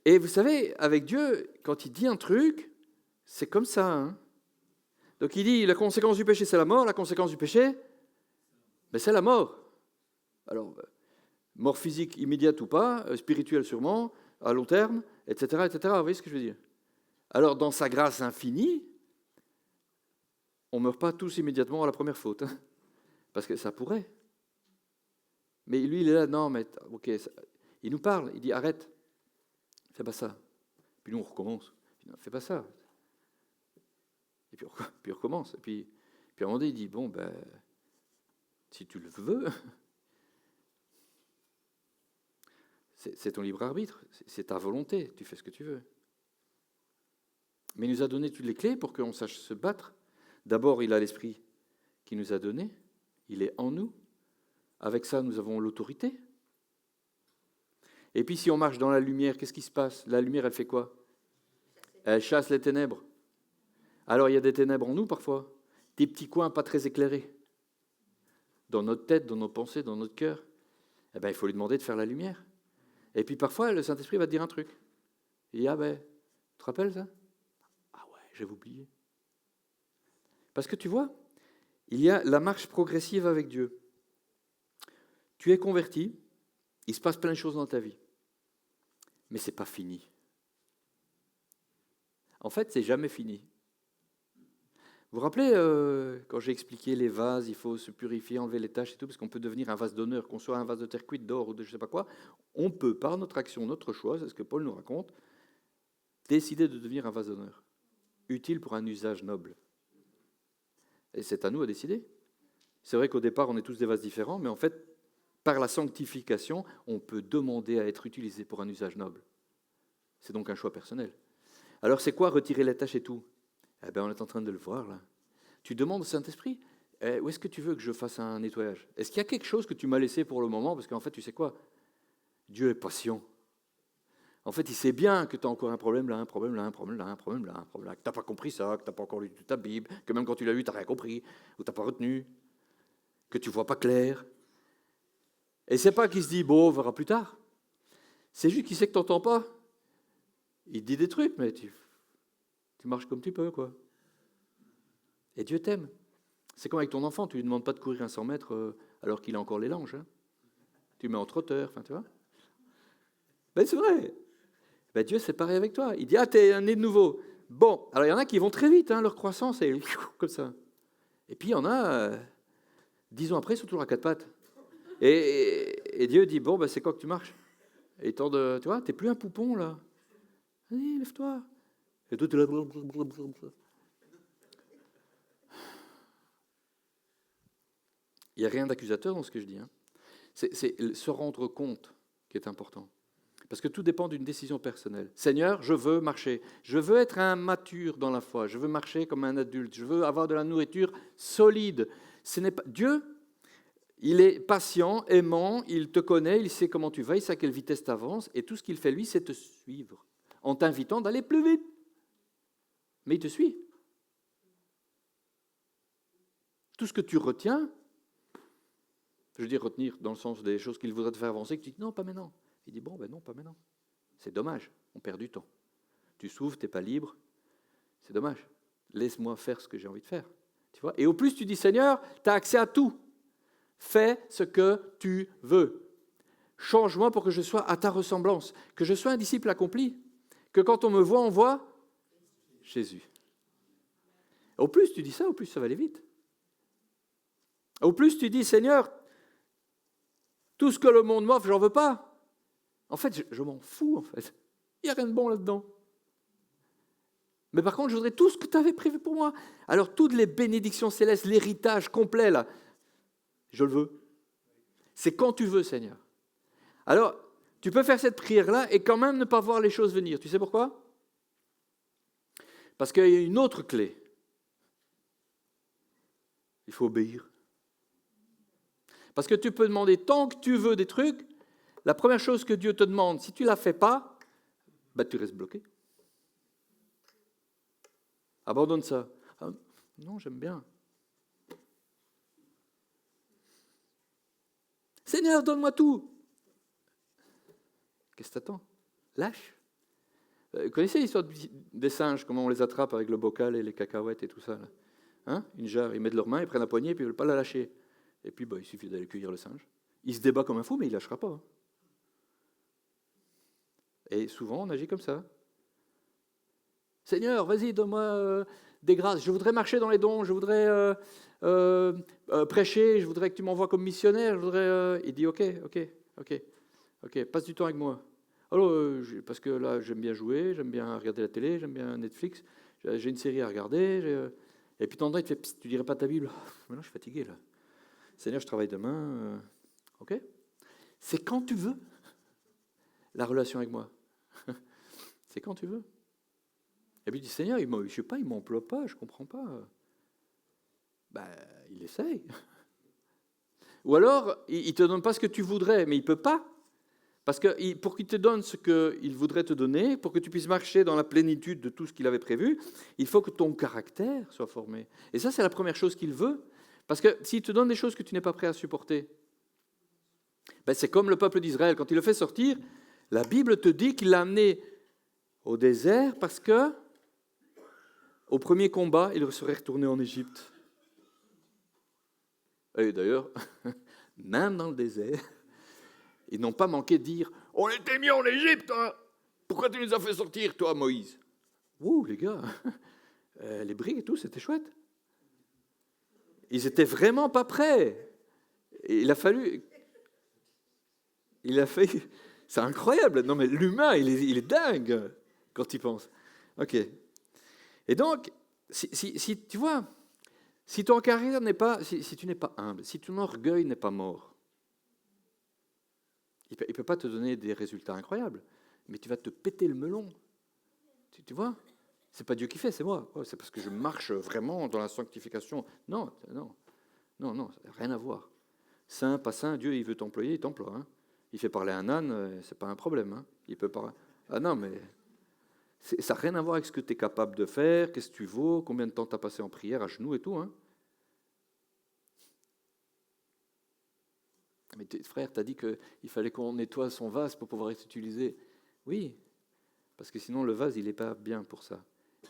Et vous savez, avec Dieu, quand il dit un truc, c'est comme ça. Hein. Donc il dit, la conséquence du péché, c'est la mort. La conséquence du péché, ben, c'est la mort. Alors, mort physique immédiate ou pas, spirituelle sûrement, à long terme, etc., etc. Vous voyez ce que je veux dire? Alors, dans sa grâce infinie, on ne meurt pas tous immédiatement à la première faute. Hein, parce que ça pourrait. Mais lui, il est là, non, mais ok, il nous parle, il dit, arrête, fais pas ça. Puis nous, on recommence. Non, fais pas ça. Et puis on recommence. Et puis à un moment donné, il dit, bon, ben, si tu le veux, c'est ton libre arbitre, c'est ta volonté, tu fais ce que tu veux. Mais il nous a donné toutes les clés pour qu'on sache se battre. D'abord, il a l'esprit qui nous a donné, il est en nous. Avec ça, nous avons l'autorité. Et puis, si on marche dans la lumière, qu'est-ce qui se passe? La lumière, elle fait quoi? Elle chasse les ténèbres. Alors, il y a des ténèbres en nous, parfois. Des petits coins pas très éclairés. Dans notre tête, dans nos pensées, dans notre cœur. Eh bien, il faut lui demander de faire la lumière. Et puis, parfois, le Saint-Esprit va te dire un truc. Il dit, ah ben, tu te rappelles ça? Ah ouais, j'avais oublié. Parce que tu vois, il y a la marche progressive avec Dieu. Tu es converti, il se passe plein de choses dans ta vie. Mais ce n'est pas fini. En fait, c'est jamais fini. Vous vous rappelez, quand j'ai expliqué les vases, il faut se purifier, enlever les taches et tout, parce qu'on peut devenir un vase d'honneur, qu'on soit un vase de terre cuite, d'or ou de je ne sais pas quoi, on peut, par notre action, notre choix, c'est ce que Paul nous raconte, décider de devenir un vase d'honneur, utile pour un usage noble. Et c'est à nous à décider. C'est vrai qu'au départ, on est tous des vases différents, mais en fait, par la sanctification, on peut demander à être utilisé pour un usage noble. C'est donc un choix personnel. Alors c'est quoi retirer les taches et tout? Eh bien, on est en train de le voir là. Tu demandes au Saint-Esprit, où est-ce que tu veux que je fasse un nettoyage? Est-ce qu'il y a quelque chose que tu m'as laissé pour le moment? Parce qu'en fait, tu sais quoi? Dieu est patient. En fait, il sait bien que tu as encore un problème là, un problème là, un problème là, un problème là, un problème là, que tu n'as pas compris ça, que tu n'as pas encore lu toute ta Bible, que même quand tu l'as lu, tu n'as rien compris, ou tu n'as pas retenu, que tu ne vois pas clair. Et c'est pas qu'il se dit, bon, on verra plus tard. C'est juste qu'il sait que tu n'entends pas. Il te dit des trucs, mais tu marches comme tu peux, quoi. Et Dieu t'aime. C'est comme avec ton enfant, tu ne lui demandes pas de courir un 100 mètres alors qu'il a encore les langes. Hein. Tu le mets en trotteur, enfin, tu vois. Ben, c'est vrai. Ben, Dieu, c'est pareil avec toi. Il dit, ah, t'es un né de nouveau. Bon, alors il y en a qui vont très vite, hein, leur croissance est comme ça. Et puis il y en a, 10 ans après, ils sont toujours à 4 pattes. Et Dieu dit, bon, ben, c'est quoi que tu marches? Et il tend tu vois, t'es plus un poupon, là. Allez, lève-toi. Et toi, tu es là. Il n'y a rien d'accusateur dans ce que je dis. Hein. C'est se rendre compte qui est important. Parce que tout dépend d'une décision personnelle. Seigneur, je veux marcher. Je veux être un mature dans la foi. Je veux marcher comme un adulte. Je veux avoir de la nourriture solide. Ce n'est pas... Dieu, il est patient, aimant, il te connaît, il sait comment tu vas, il sait à quelle vitesse tu avances. Et tout ce qu'il fait, lui, c'est te suivre en t'invitant d'aller plus vite. Mais il te suit. Tout ce que tu retiens, je veux dire retenir dans le sens des choses qu'il voudrait te faire avancer, que tu dis non, pas maintenant. Il dit bon, ben non, pas maintenant. C'est dommage, on perd du temps. Tu s'ouvres, tu n'es pas libre, c'est dommage. Laisse-moi faire ce que j'ai envie de faire. Tu vois. Et au plus tu dis Seigneur, tu as accès à tout. Fais ce que tu veux. Change-moi pour que je sois à ta ressemblance, que je sois un disciple accompli, que quand on me voit, on voit Jésus. Au plus tu dis ça, au plus ça va aller vite. Au plus tu dis Seigneur, tout ce que le monde m'offre, j'en veux pas. En fait, je m'en fous, en fait. Il n'y a rien de bon là-dedans. Mais par contre, je voudrais tout ce que tu avais prévu pour moi. Alors, toutes les bénédictions célestes, l'héritage complet, là, je le veux. C'est quand tu veux, Seigneur. Alors, tu peux faire cette prière-là et quand même ne pas voir les choses venir. Tu sais pourquoi ? Parce qu'il y a une autre clé. Il faut obéir. Parce que tu peux demander tant que tu veux des trucs, la première chose que Dieu te demande, si tu ne la fais pas, ben tu restes bloqué. Abandonne ça. Ah, non, j'aime bien. Seigneur, donne-moi tout. Qu'est-ce que t'attends ? Lâche. Vous connaissez l'histoire des singes, comment on les attrape avec le bocal et les cacahuètes et tout ça là, hein ? Une jarre, ils mettent leurs mains, ils prennent la poignée et puis ils ne veulent pas la lâcher. Et puis il suffit d'aller cueillir le singe. Il se débat comme un fou, mais il ne lâchera pas. Hein. Et souvent, on agit comme ça. Seigneur, vas-y, donne-moi des grâces. Je voudrais marcher dans les dons, je voudrais prêcher, je voudrais que tu m'envoies comme missionnaire. Il dit, ok, passe du temps avec moi. Alors, parce que là, j'aime bien jouer, j'aime bien regarder la télé, j'aime bien Netflix, j'ai une série à regarder. Et puis, tendant, il te fait, tu dirais pas ta Bible. Maintenant, je suis fatigué, là. Seigneur, je travaille demain. Ok ? C'est quand tu veux la relation avec moi. C'est quand tu veux. Et puis il dit, Seigneur, je ne sais pas, il ne m'emploie pas, je ne comprends pas. Ben, il essaye. Ou alors, il ne te donne pas ce que tu voudrais, mais il ne peut pas. Parce que pour qu'il te donne ce qu'il voudrait te donner, pour que tu puisses marcher dans la plénitude de tout ce qu'il avait prévu, il faut que ton caractère soit formé. Et ça, c'est la première chose qu'il veut. Parce que s'il te donne des choses que tu n'es pas prêt à supporter, ben c'est comme le peuple d'Israël. Quand il le fait sortir, la Bible te dit qu'il l'a amené au désert parce que, au premier combat, il serait retourné en Égypte. Et d'ailleurs, même dans le désert, ils n'ont pas manqué de dire « On était mis en Égypte, hein. Pourquoi tu nous as fait sortir, toi, Moïse ?» Ouh, les gars, les briques et tout, c'était chouette. Ils n'étaient vraiment pas prêts. Et il a fallu... C'est incroyable. Non, mais l'humain, il est dingue quand il pense. Ok. Et donc, si tu vois, si ton carrière n'est pas, si tu n'es pas humble, si ton orgueil n'est pas mort, il ne peut pas te donner des résultats incroyables, mais tu vas te péter le melon. Tu vois ? C'est pas Dieu qui fait, c'est moi. C'est parce que je marche vraiment dans la sanctification. Non, ça n'a rien à voir. Saint, pas saint, Dieu, il veut t'employer, il t'emploie. Hein. Il fait parler à un âne, c'est pas un problème. Hein. Il peut parler. Ah non, mais ça n'a rien à voir avec ce que tu es capable de faire, qu'est-ce que tu vaux, combien de temps tu as passé en prière, à genoux et tout. Hein. Mais frère, tu as dit qu'il fallait qu'on nettoie son vase pour pouvoir être utilisé. Oui, parce que sinon le vase, il n'est pas bien pour ça.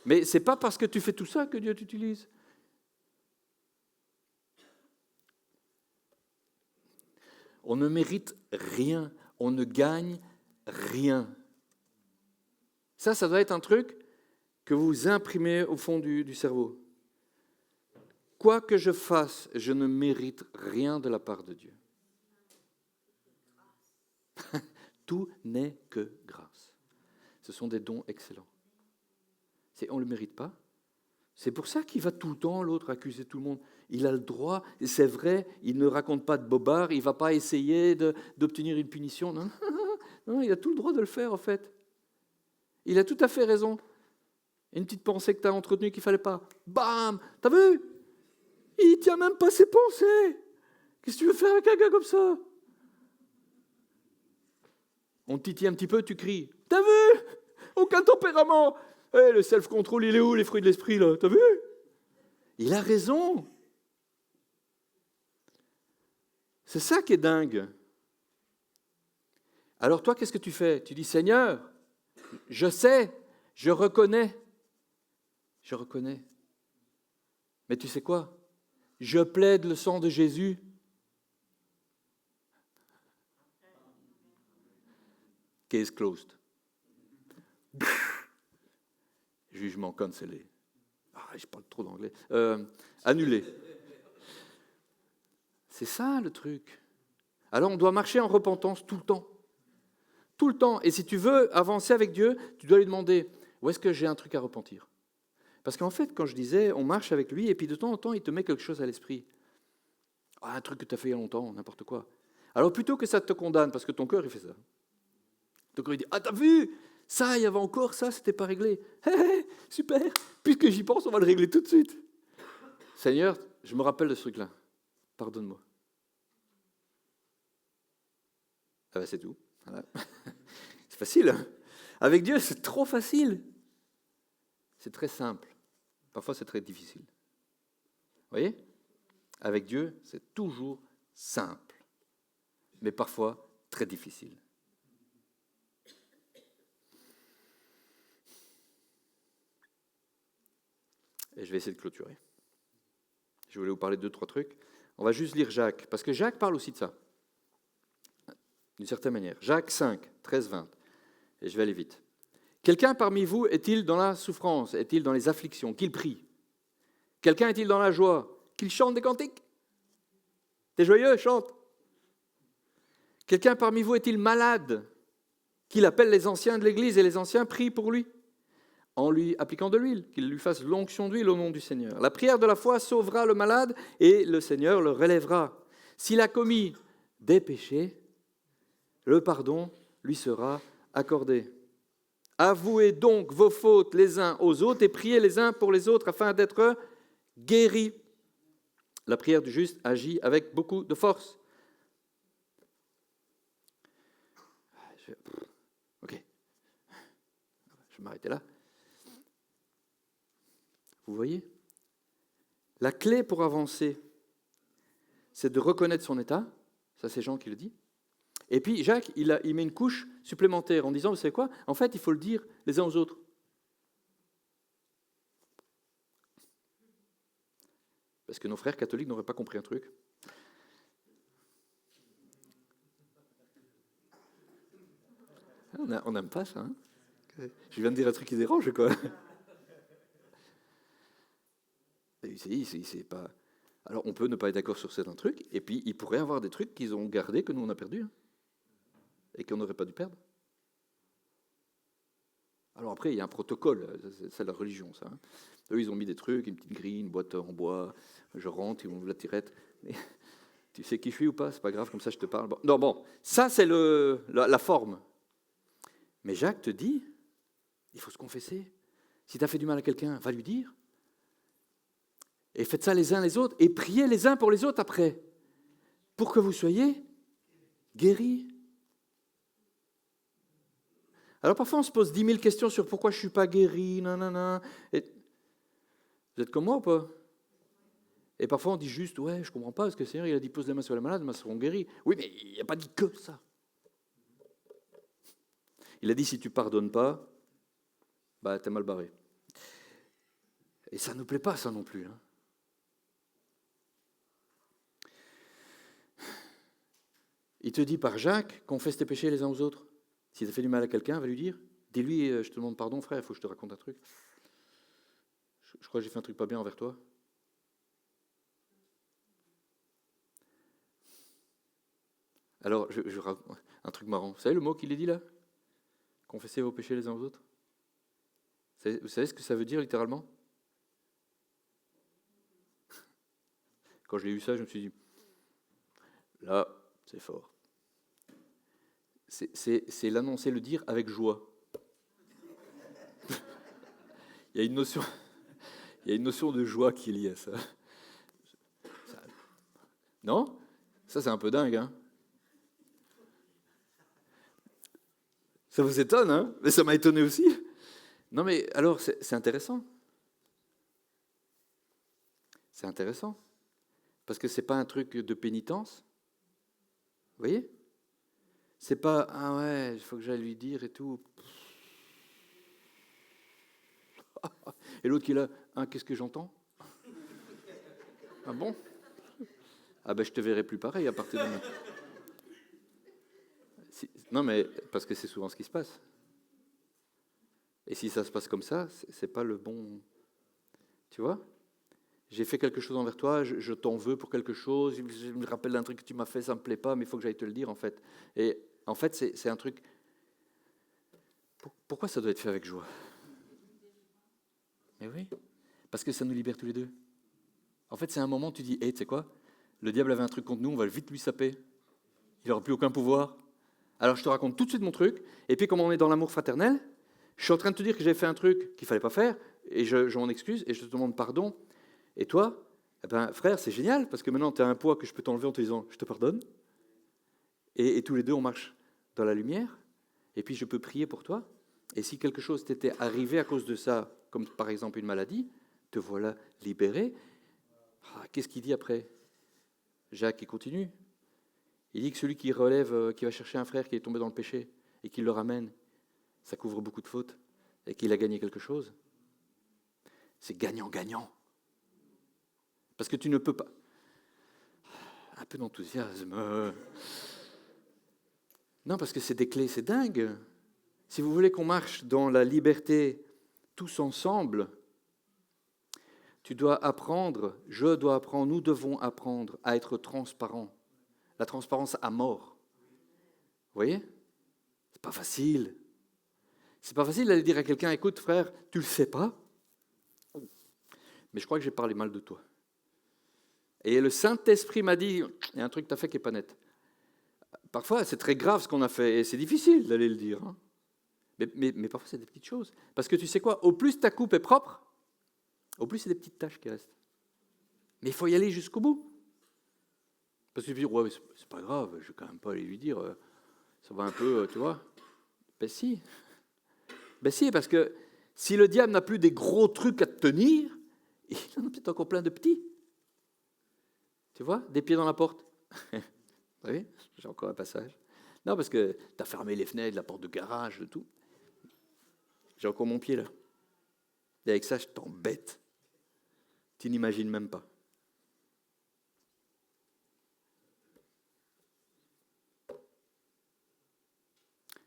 Mais ce n'est pas parce que tu fais tout ça que Dieu t'utilise. On ne mérite rien, on ne gagne rien. Ça doit être un truc que vous imprimez au fond du cerveau. Quoi que je fasse, je ne mérite rien de la part de Dieu. Tout n'est que grâce. Ce sont des dons excellents. On ne le mérite pas. C'est pour ça qu'il va tout le temps, l'autre, accuser tout le monde. Il a le droit, et c'est vrai, il ne raconte pas de bobards, il ne va pas essayer d'obtenir une punition. Non, Non, il a tout le droit de le faire, en fait. Il a tout à fait raison. Une petite pensée que tu as entretenue qu'il ne fallait pas. Bam! T'as vu? Il ne tient même pas ses pensées. Qu'est-ce que tu veux faire avec un gars comme ça? On te titille un petit peu, tu cries. T'as vu? Aucun tempérament. Le self-control, il est où, les fruits de l'esprit, là? T'as vu? Il a raison. C'est ça qui est dingue. Alors toi, qu'est-ce que tu fais? Tu dis, Seigneur, je sais, je reconnais. Je reconnais. Mais tu sais quoi? Je plaide le sang de Jésus. Case closed. Jugement cancellé. Je parle trop d'anglais. Annulé. C'est ça le truc. Alors on doit marcher en repentance tout le temps. Tout le temps. Et si tu veux avancer avec Dieu, tu dois lui demander, où est-ce que j'ai un truc à repentir? Parce qu'en fait, quand je disais, on marche avec lui, et puis de temps en temps, il te met quelque chose à l'esprit. Un truc que tu as fait il y a longtemps, n'importe quoi. Alors plutôt que ça te condamne, parce que ton cœur, il fait ça. Ton cœur, il dit, t'as vu? Ça, il y avait encore ça, c'était pas réglé. Super, puisque j'y pense, on va le régler tout de suite. Seigneur, je me rappelle de ce truc-là. Pardonne-moi. C'est tout. Voilà. C'est facile. Hein? Avec Dieu, c'est trop facile. C'est très simple. Parfois, c'est très difficile. Vous voyez? Avec Dieu, c'est toujours simple. Mais parfois, très difficile. Et je vais essayer de clôturer. Je voulais vous parler de 2-3 trucs. On va juste lire Jacques, parce que Jacques parle aussi de ça, d'une certaine manière. Jacques 5, 13, 20. Et je vais aller vite. Quelqu'un parmi vous est-il dans la souffrance, est-il dans les afflictions, qu'il prie? Quelqu'un est-il dans la joie, qu'il chante des cantiques? T'es joyeux, chante. Quelqu'un parmi vous est-il malade, qu'il appelle les anciens de l'Église et les anciens prient pour lui, en lui appliquant de l'huile, qu'il lui fasse l'onction d'huile au nom du Seigneur. La prière de la foi sauvera le malade et le Seigneur le relèvera. S'il a commis des péchés, le pardon lui sera accordé. Avouez donc vos fautes les uns aux autres et priez les uns pour les autres afin d'être guéris. La prière du juste agit avec beaucoup de force. Ok, je vais m'arrêter là. Vous voyez? La clé pour avancer, c'est de reconnaître son état. Ça, c'est Jean qui le dit. Et puis, Jacques, il met une couche supplémentaire en disant, vous savez quoi? En fait, il faut le dire les uns aux autres. Parce que nos frères catholiques n'auraient pas compris un truc. On n'aime pas ça. Hein? Je viens de dire un truc qui dérange, quoi. C'est pas... Alors, on peut ne pas être d'accord sur certains trucs, et puis il pourrait y avoir des trucs qu'ils ont gardés que nous, on a perdus, hein, et qu'on n'aurait pas dû perdre. Alors après, il y a un protocole, c'est la religion, ça. Hein. Eux, ils ont mis des trucs, une petite grille, une boîte en bois, je rentre, ils m'ouvrent la tirette. Mais, tu sais qui je suis ou pas? C'est pas grave, comme ça je te parle. Bon. Non, bon, ça c'est la forme. Mais Jacques te dit, il faut se confesser. Si tu as fait du mal à quelqu'un, va lui dire. Et faites ça les uns les autres, et priez les uns pour les autres après, pour que vous soyez guéris. Alors parfois on se pose 10 000 questions sur pourquoi je ne suis pas guéri, nanana. Et vous êtes comme moi ou pas? Et parfois on dit juste, ouais, je ne comprends pas, parce que le Seigneur il a dit pose les mains sur les malades, ils seront guéris. Oui, mais il n'a pas dit que ça. Il a dit si tu ne pardonnes pas, bah t'es mal barré. Et ça ne nous plaît pas ça non plus. Hein. Il te dit par Jacques, confesse tes péchés les uns aux autres. Si tu as fait du mal à quelqu'un, va lui dire, dis-lui, je te demande pardon frère, il faut que je te raconte un truc. Je crois que j'ai fait un truc pas bien envers toi. Alors, un truc marrant. Vous savez le mot qu'il est dit là? Confessez vos péchés les uns aux autres. Vous savez ce que ça veut dire littéralement? Quand je l'ai eu ça, je me suis dit, là, c'est fort. c'est l'annoncer, le dire avec joie. Il y a une notion de joie qui est liée à ça. Non? Ça, c'est un peu dingue, hein? Ça vous étonne, hein? Mais ça m'a étonné aussi. Non, mais alors, c'est intéressant. C'est intéressant. Parce que ce n'est pas un truc de pénitence. Vous voyez? C'est pas, ah ouais, il faut que j'aille lui dire et tout. Et l'autre qui est là, hein, qu'est-ce que j'entends? Ah bon? Ah ben je te verrai plus pareil à partir de maintenant. Non mais parce que c'est souvent ce qui se passe. Et si ça se passe comme ça, c'est pas le bon. Tu vois? J'ai fait quelque chose envers toi, je t'en veux pour quelque chose, je me rappelle d'un truc que tu m'as fait, ça me plaît pas, mais il faut que j'aille te le dire en fait. Et en fait c'est un truc. Pourquoi ça doit être fait avec joie? Mais oui, parce que ça nous libère tous les deux. En fait c'est un moment où tu dis, hé, tu sais quoi? Le diable avait un truc contre nous, on va vite lui saper. Il n'aura plus aucun pouvoir. Alors je te raconte tout de suite mon truc, et puis comme on est dans l'amour fraternel, je suis en train de te dire que j'ai fait un truc qu'il ne fallait pas faire, et je m'en excuse, et je te demande pardon. Et toi, eh ben, frère, c'est génial, parce que maintenant tu as un poids que je peux t'enlever en te disant, je te pardonne. Et tous les deux, on marche dans la lumière, et puis je peux prier pour toi. Et si quelque chose t'était arrivé à cause de ça, comme par exemple une maladie, te voilà libéré. Ah, qu'est-ce qu'il dit après? Jacques, il continue. Il dit que celui qui relève, qui va chercher un frère qui est tombé dans le péché et qui le ramène, ça couvre beaucoup de fautes et qu'il a gagné quelque chose. C'est gagnant-gagnant. Parce que tu ne peux pas... Un peu d'enthousiasme. Non, parce que c'est des clés, c'est dingue. Si vous voulez qu'on marche dans la liberté tous ensemble, tu dois apprendre, je dois apprendre, nous devons apprendre à être transparents. La transparence à mort. Vous voyez? C'est pas facile. C'est pas facile d'aller dire à quelqu'un, écoute frère, tu le sais pas, mais je crois que j'ai parlé mal de toi. Et le Saint-Esprit m'a dit, il y a un truc que tu as fait qui n'est pas net. Parfois, c'est très grave ce qu'on a fait, et c'est difficile d'aller le dire. Hein. Mais parfois, c'est des petites choses. Parce que tu sais quoi, au plus ta coupe est propre, au plus c'est des petites taches qui restent. Mais il faut y aller jusqu'au bout. Parce que tu peux dire, ouais, c'est pas grave, je ne vais quand même pas aller lui dire, ça va un peu, tu vois. Ben si, parce que si le diable n'a plus des gros trucs à te tenir, il en a peut-être encore plein de petits. Tu vois, des pieds dans la porte. Vous voyez, j'ai encore un passage. Non, parce que tu as fermé les fenêtres, la porte de garage, tout. J'ai encore mon pied là. Et avec ça, je t'embête. Tu n'imagines même pas.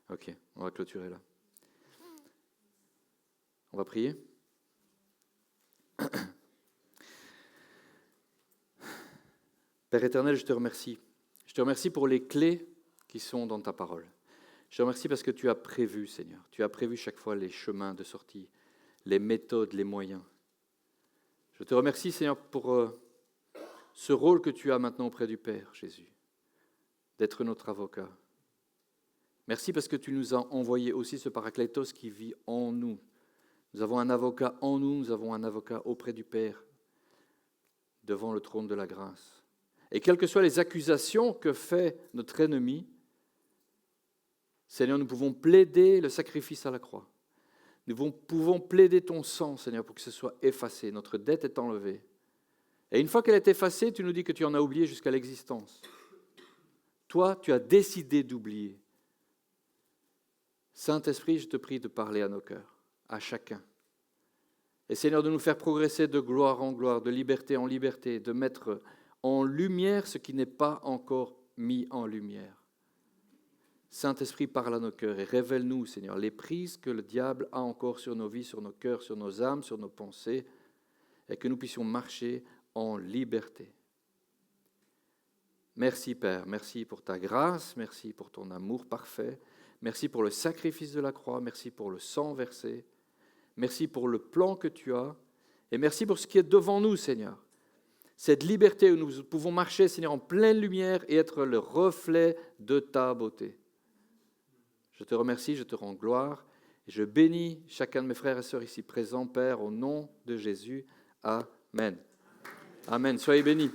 Ok, on va clôturer là. On va prier. Père éternel, je te remercie. Je te remercie pour les clés qui sont dans ta parole. Je te remercie parce que tu as prévu, Seigneur. Tu as prévu chaque fois les chemins de sortie, les méthodes, les moyens. Je te remercie, Seigneur, pour ce rôle que tu as maintenant auprès du Père, Jésus, d'être notre avocat. Merci parce que tu nous as envoyé aussi ce Paraclétos qui vit en nous. Nous avons un avocat en nous, nous avons un avocat auprès du Père, devant le trône de la grâce. Et quelles que soient les accusations que fait notre ennemi, Seigneur, nous pouvons plaider le sacrifice à la croix. Nous pouvons plaider ton sang, Seigneur, pour que ce soit effacé. Notre dette est enlevée. Et une fois qu'elle est effacée, tu nous dis que tu en as oublié jusqu'à l'existence. Toi, tu as décidé d'oublier. Saint-Esprit, je te prie de parler à nos cœurs, à chacun. Et Seigneur, de nous faire progresser de gloire en gloire, de liberté en liberté, de mettre en lumière ce qui n'est pas encore mis en lumière. Saint-Esprit, parle à nos cœurs et révèle-nous, Seigneur, les prises que le diable a encore sur nos vies, sur nos cœurs, sur nos âmes, sur nos pensées, et que nous puissions marcher en liberté. Merci, Père, merci pour ta grâce, merci pour ton amour parfait, merci pour le sacrifice de la croix, merci pour le sang versé, merci pour le plan que tu as, et merci pour ce qui est devant nous, Seigneur. Cette liberté où nous pouvons marcher, Seigneur, en pleine lumière et être le reflet de ta beauté. Je te remercie, je te rends gloire. Et je bénis chacun de mes frères et sœurs ici présents, Père, au nom de Jésus. Amen. Amen. Soyez bénis.